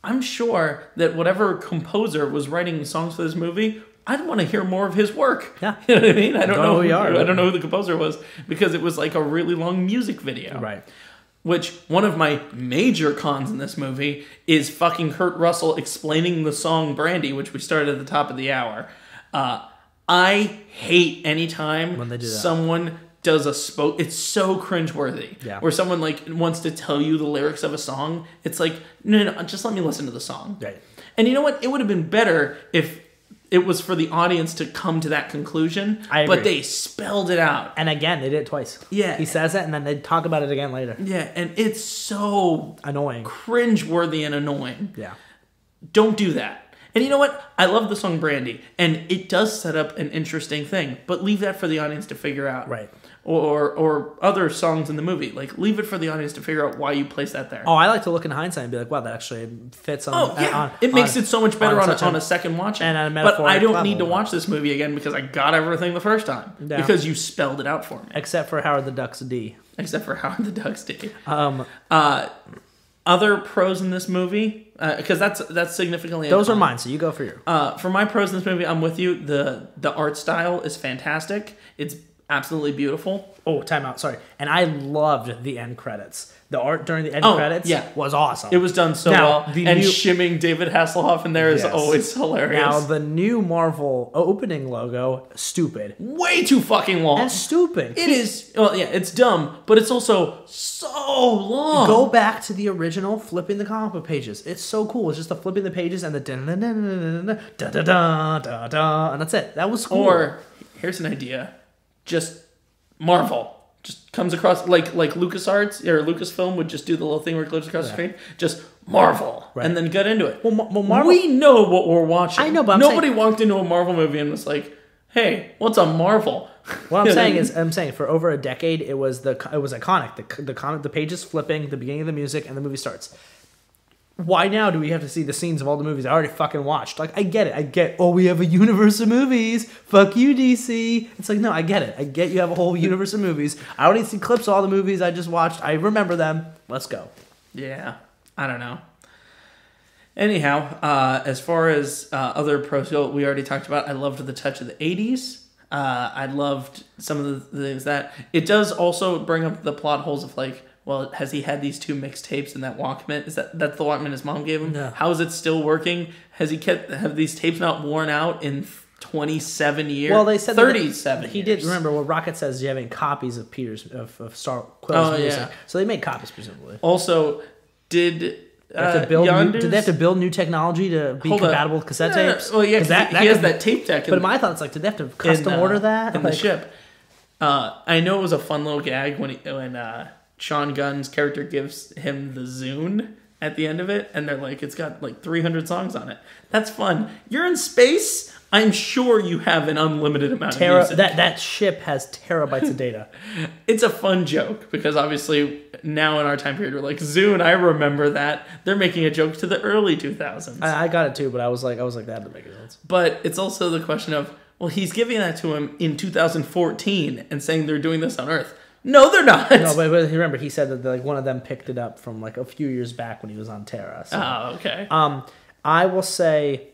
I'm sure that whatever composer was writing songs for this movie, I'd want to hear more of his work. Yeah. You know what I mean? I don't know who the composer was because it was like a really long music video. Right. Which, one of my major cons in this movie is fucking Kurt Russell explaining the song Brandy, which we started at the top of the hour. I hate anytime when they do that. Someone does it's so cringeworthy. Yeah. Where someone like wants to tell you the lyrics of a song. It's like, no, just let me listen to the song. Right. And you know what? It would have been better if it was for the audience to come to that conclusion. I agree. But they spelled it out. And again, they did it twice. Yeah. He says it and then they talk about it again later. Yeah, and it's so annoying. Cringeworthy and annoying. Yeah. Don't do that. And you know what? I love the song Brandy, and it does set up an interesting thing, but leave that for the audience to figure out. Right. Or other songs in the movie. Like, leave it for the audience to figure out why you place that there. Oh, I like to look in hindsight and be like, wow, that actually fits on... it makes it so much better on a second watching. And on a but I don't level. need to watch this movie again because I got everything the first time. Yeah. Because you spelled it out for me. Except for Howard the Duck's D. Other pros in this movie, because that's significantly... Those are mine, so you go for your... For my pros in this movie, I'm with you. The art style is fantastic. It's absolutely beautiful. Oh, time out. Sorry. And I loved the end credits. The art during the end credits was awesome. It was done so well. And shimming David Hasselhoff in there is always hilarious. Now, the new Marvel opening logo, stupid. Way too fucking long. That's stupid. It is. Well, yeah, it's dumb, but it's also so long. Go back to the original flipping the comic book pages. It's so cool. It's just the flipping the pages and the da-da-da-da-da-da-da, and that's it. That was cool. Or, here's an idea. Just Marvel. Just comes across like LucasArts or Lucasfilm would just do the little thing where it goes across the screen. Just Marvel, and then get into it. Well, Marvel, we know what we're watching. I know, but nobody walked into a Marvel movie and was like, "Hey, what's a Marvel?" What I'm saying for over a decade, it was iconic. The pages flipping, the beginning of the music, and the movie starts. why now do we have to see the scenes of all the movies I already fucking watched? Like, I get it. Oh, we have a universe of movies. Fuck you, DC. It's like, no, I get it. I get you have a whole universe of movies. I don't need to see clips of all the movies I just watched. I remember them. Let's go. Yeah, I don't know. Anyhow, as far as other pros go, we already talked about, I loved the touch of the 80s. I loved some of the things that... It does also bring up the plot holes of, like, well, has he had these 2 mixtapes in that Walkman? That's the Walkman his mom gave him? No. How is it still working? Have these tapes not worn out in 27 years? Well, they said 37 years. He did, remember, what Rocket says, do you have any copies of Star Quill's music? Yeah. So they made copies, presumably. Also, did they have to build new technology to be compatible with cassette tapes? Well, yeah, he has that tape deck. But my thought is, like, did they have to custom order that? In the ship. I know it was a fun little gag when Sean Gunn's character gives him the Zune at the end of it, and they're like, it's got like 300 songs on it. That's fun. You're in space. I'm sure you have an unlimited amount of music. That ship has terabytes of data. It's a fun joke because obviously now in our time period we're like, Zune, I remember that. They're making a joke to the early 2000s. I got it too, but I was like that doesn't make sense. But it's also the question of, well, he's giving that to him in 2014 and saying they're doing this on Earth. No, they're not. No, but remember, he said that like one of them picked it up from like a few years back when he was on Terra. So. Oh, okay. I will say,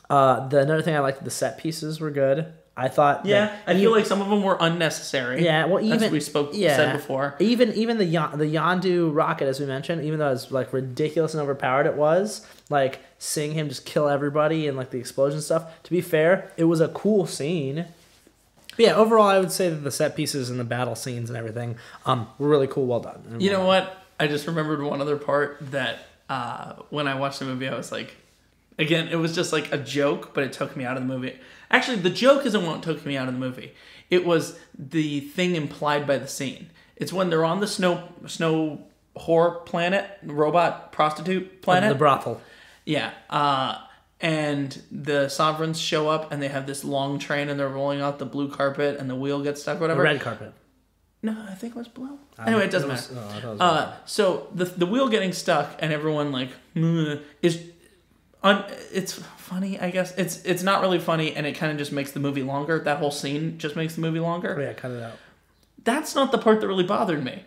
another thing I liked, the set pieces were good. I thought. Yeah, I feel like some of them were unnecessary. Yeah, well, even as we said before. Even the Yondu rocket, as we mentioned, even though it's like ridiculous and overpowered, it was like seeing him just kill everybody and like the explosion stuff. To be fair, it was a cool scene. But yeah, overall, I would say that the set pieces and the battle scenes and everything were really cool. Well done. You know what? I just remembered one other part that when I watched the movie, I was like, again, it was just like a joke, but it took me out of the movie. Actually, the joke isn't what took me out of the movie. It was the thing implied by the scene. It's when they're on the snow whore planet, robot prostitute planet. The brothel. Yeah. And the sovereigns show up and they have this long train and they're rolling out the blue carpet and the wheel gets stuck or whatever. The red carpet. No, I think it was blue. Anyway, it doesn't matter. So the wheel getting stuck and everyone like is... it's funny, I guess. It's not really funny, and it kind of just makes the movie longer. That whole scene just makes the movie longer. Oh, yeah, cut it out. That's not the part that really bothered me.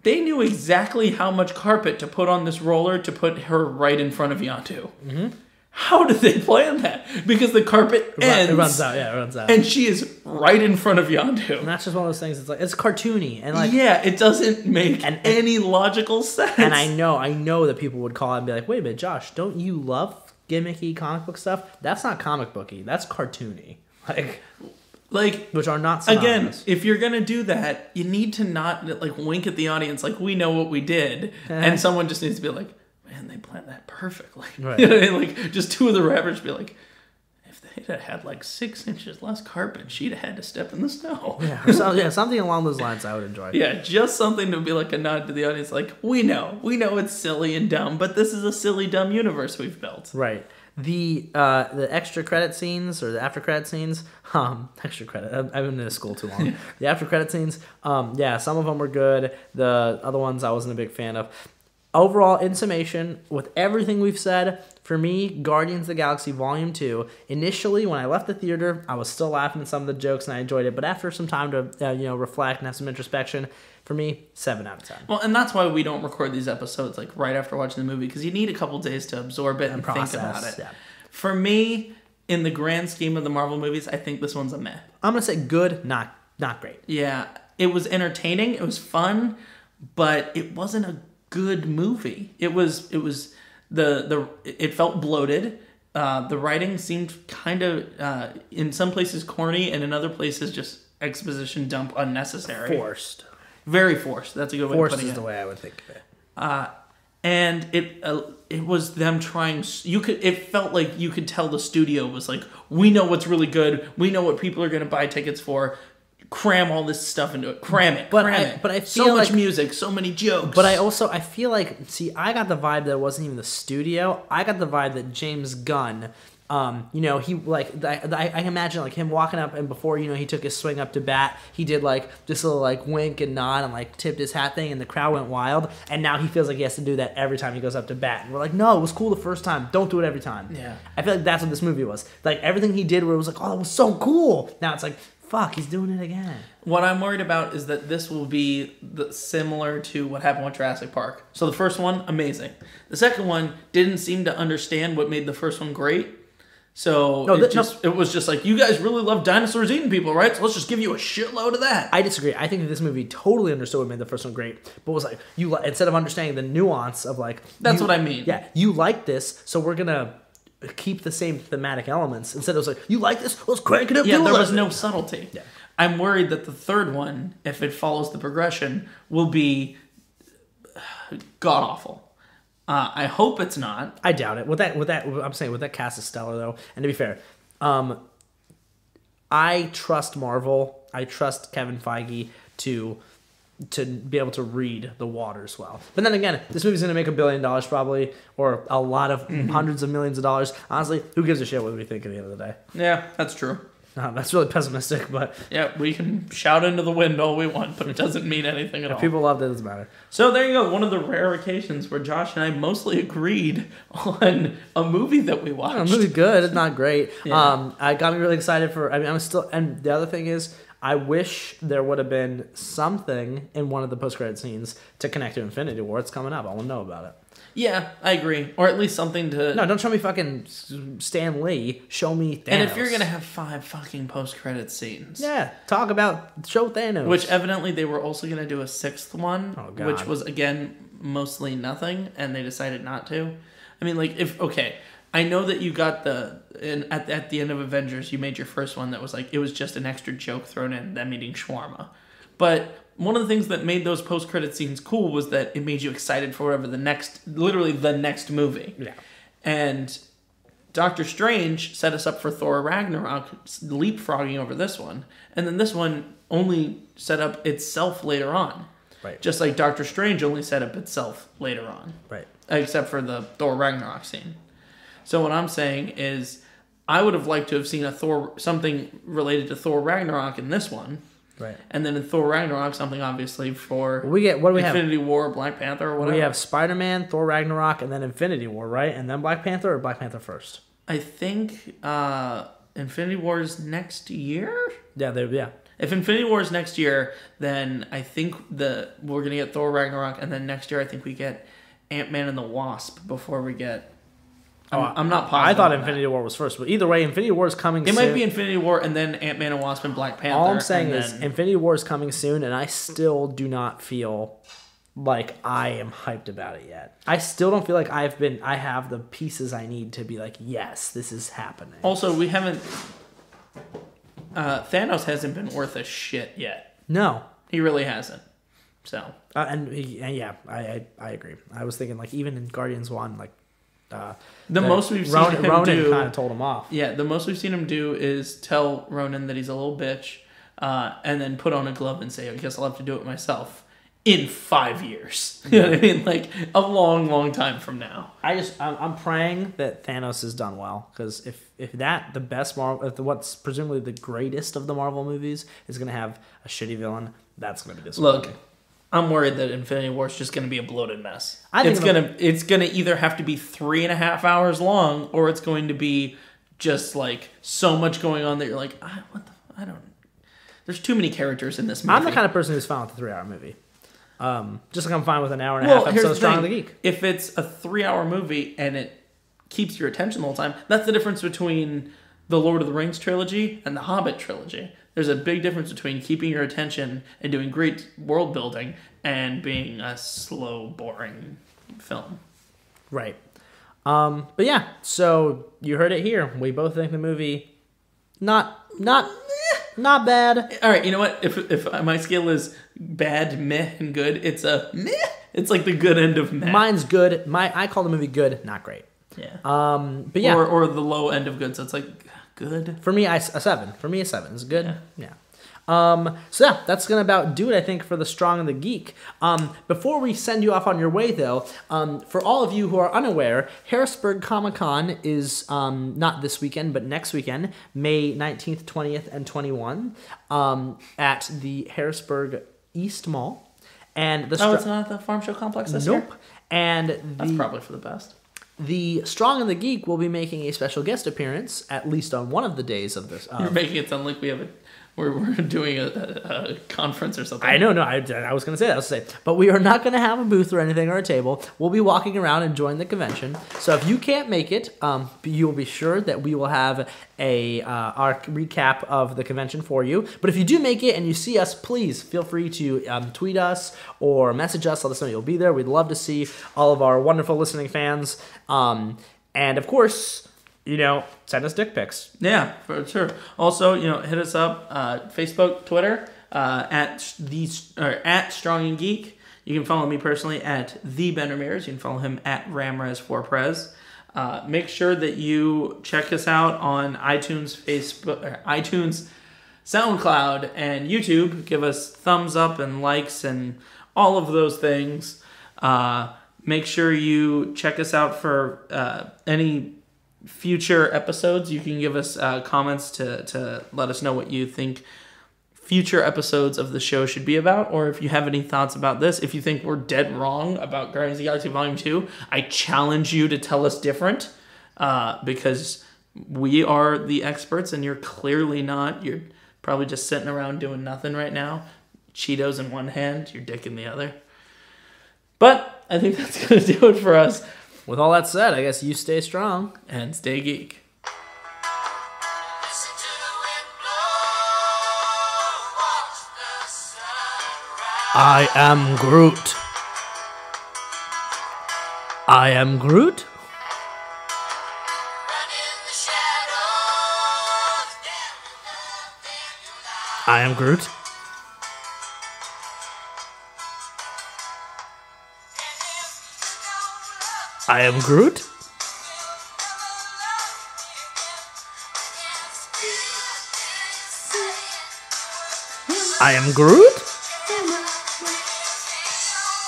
They knew exactly how much carpet to put on this roller to put her right in front of Yondu. Mm-hmm. How did they plan that? Because the carpet ends. It runs out, yeah, it runs out. And she is right in front of Yondu. And that's just one of those things, it's like, it's cartoony. And like, yeah, it doesn't make any logical sense. And I know that people would call out and be like, wait a minute, Josh, don't you love gimmicky comic book stuff? That's not comic booky. That's cartoony. Like, which are not synonymous. Again, if you're gonna do that, you need to not like wink at the audience like we know what we did, and someone just needs to be like, man, they planned that perfectly. Right. You know what I mean? Like, just two of the rappers be like, if they'd have had like 6 inches less carpet, she'd have had to step in the snow. Yeah, something along those lines I would enjoy. Yeah, just something to be like a nod to the audience, like, we know it's silly and dumb, but this is a silly, dumb universe we've built. Right. The extra credit scenes or the after credit scenes, extra credit. I've been in school too long. The after credit scenes, some of them were good. The other ones I wasn't a big fan of. Overall, in summation, with everything we've said, for me, Guardians of the Galaxy Volume 2, initially, when I left the theater, I was still laughing at some of the jokes and I enjoyed it. But after some time to reflect and have some introspection, for me, 7 out of 10. Well, and that's why we don't record these episodes like right after watching the movie, because you need a couple days to absorb it and process, think about it. Yeah. For me, in the grand scheme of the Marvel movies, I think this one's a meh. I'm going to say good, not great. Yeah, it was entertaining, it was fun, but it wasn't a good movie. It felt bloated. The writing seemed kind of in some places corny and in other places just exposition dump unnecessary. Forced. Very forced. That's a good way of putting it. Forced is the way I would think of it. And it was them trying. It felt like you could tell the studio was like, we know what's really good. We know what people are going to buy tickets for. Cram all this stuff into it. Cram it. But I feel so much music, so many jokes. But I feel like, I got the vibe that it wasn't even the studio. I got the vibe that James Gunn You know, he like I imagine like him walking up, and before, you know, he took his swing up to bat, he did like this little like wink and nod and like tipped his hat thing, and the crowd went wild. And now he feels like he has to do that every time he goes up to bat. And we're like, no, it was cool the first time. Don't do it every time. Yeah. I feel like that's what this movie was. Like everything he did, where it was like, oh, it was so cool. Now it's like, fuck, he's doing it again. What I'm worried about is that this will be similar to what happened with Jurassic Park. So the first one, amazing. The second one didn't seem to understand what made the first one great. So it was just like, you guys really love dinosaurs eating people, right? So let's just give you a shitload of that. I disagree. I think that this movie totally understood what made the first one great, but was like, instead of understanding the nuance of like... That's what I mean. Yeah, you like this, so we're going to keep the same thematic elements. Instead it was like, you like this? Let's crank it up. Yeah, there was no subtlety. Yeah. I'm worried that the third one, if it follows the progression, will be god-awful. I hope it's not. I doubt it. With that cast is stellar though. And to be fair, I trust Marvel. I trust Kevin Feige to be able to read the waters well. But then again, this movie's going to make $1 billion probably, or a lot of hundreds of millions of dollars. Honestly, who gives a shit what we think at the end of the day? Yeah, that's true. That's really pessimistic, but... Yeah, we can shout into the wind all we want, but it doesn't mean anything at all. People love that, it doesn't matter. So there you go, one of the rare occasions where Josh and I mostly agreed on a movie that we watched. The movie's good, it's not great. Yeah. I got me really excited for... I mean, I'm still... And the other thing is, I wish there would have been something in one of the post-credit scenes to connect to Infinity War. It's coming up. I want to know about it. Yeah, I agree. Or at least something to... No, don't show me fucking Stan Lee. Show me Thanos. And if you're going to have 5 fucking post-credit scenes... Yeah, talk about... Show Thanos. Which evidently they were also going to do a 6th one. Oh, God. Which was, again, mostly nothing. And they decided not to. I mean, like, if... Okay, I know that you got at the end of Avengers, you made your first one that was like... It was just an extra joke thrown in, them eating shawarma. But... One of the things that made those post-credit scenes cool was that it made you excited for whatever literally the next movie. Yeah. And Doctor Strange set us up for Thor Ragnarok, leapfrogging over this one. And then this one only set up itself later on. Right. Just like Doctor Strange only set up itself later on. Right. Except for the Thor Ragnarok scene. So what I'm saying is, I would have liked to have seen something related to Thor Ragnarok in this one. Right. And then in Thor Ragnarok, something obviously for what do we Infinity have? War, Black Panther, or whatever. We have Spider-Man, Thor Ragnarok, and then Infinity War, right? And then Black Panther, or Black Panther first? I think Infinity War is next year? Yeah. If Infinity War is next year, then I think we're going to get Thor Ragnarok, and then next year I think we get Ant-Man and the Wasp before we get... I'm not positive. I thought Infinity War was first, but either way, Infinity War is coming soon. It might be Infinity War and then Ant-Man and Wasp and Black Panther. All I'm saying is Infinity War is coming soon, and I still do not feel like I am hyped about it yet. I still don't feel like I have the pieces I need to be like, yes, this is happening. Also, we haven't... Thanos hasn't been worth a shit yet. No. He really hasn't. So... I agree. I was thinking, like, even in Guardians 1, like, the most we've seen him Ronan do kind of told him off. Yeah, the most we've seen him do is tell Ronan that he's a little bitch, and then put on a glove and say, "I guess I'll have to do it myself." In 5 years, you know what I mean? Like a long, long time from now. I'm praying that Thanos is done well, because if the best Marvel, what's presumably the greatest of the Marvel movies is going to have a shitty villain, that's going to be disappointing. Look. I'm worried that Infinity War is just going to be a bloated mess. It's gonna either have to be 3.5 hours long, or it's going to be just like so much going on that you're like, I don't. There's too many characters in this movie. I'm the kind of person who's fine with a 3-hour movie. Just like I'm fine with an hour and a half episode of Strong on the Geek. If it's a 3-hour movie and it keeps your attention the whole time, that's the difference between the Lord of the Rings trilogy and the Hobbit trilogy. There's a big difference between keeping your attention and doing great world building and being a slow, boring film. Right. But yeah, so you heard it here. We both think the movie not bad. All right, you know what? If my scale is bad, meh, and good, it's a meh. It's like the good end of meh. Mine's good. I call the movie good, not great. Yeah. But yeah. Or the low end of good, so it's like good. For me, a 7. For me, a 7 is good. Yeah. So yeah, that's gonna about do it, I think, for the Strong and the Geek. Before we send you off on your way, though, for all of you who are unaware, Harrisburg Comic Con is not this weekend, but next weekend, May 19th, 20th, and 21, at the Harrisburg East Mall. And it's not at the Farm Show Complex this year? Nope. And that's probably for the best. The Strong and the Geek will be making a special guest appearance, at least on one of the days of this. You're making it sound like we're doing a conference or something. I know, no, I was going to say that. But we are not going to have a booth or anything or a table. We'll be walking around enjoying the convention. So if you can't make it, you will be sure that we will have our recap of the convention for you. But if you do make it and you see us, please feel free to tweet us or message us. Let us know you'll be there. We'd love to see all of our wonderful listening fans. And of course, send us dick pics. Yeah, for sure. Also, hit us up, Facebook, Twitter, at Strong and Geek. You can follow me personally at the Ben Ramirez. You can follow him at Ramrez4Prez. Make sure that you check us out on iTunes, iTunes, SoundCloud, and YouTube. Give us thumbs up and likes and all of those things. Make sure you check us out for any future episodes. You can give us comments to let us know what you think future episodes of the show should be about, or if you have any thoughts about this. If you think we're dead wrong about Guardians of the Galaxy Volume 2, I challenge you to tell us different, because we are the experts and you're clearly not. You're probably just sitting around doing nothing right now. Cheetos in one hand, your dick in the other. But I think that's going to do it for us. With all that said, I guess you stay strong. And stay geek. I am Groot. I am Groot. I am Groot. I am Groot. I am Groot.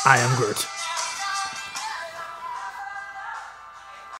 I am Groot.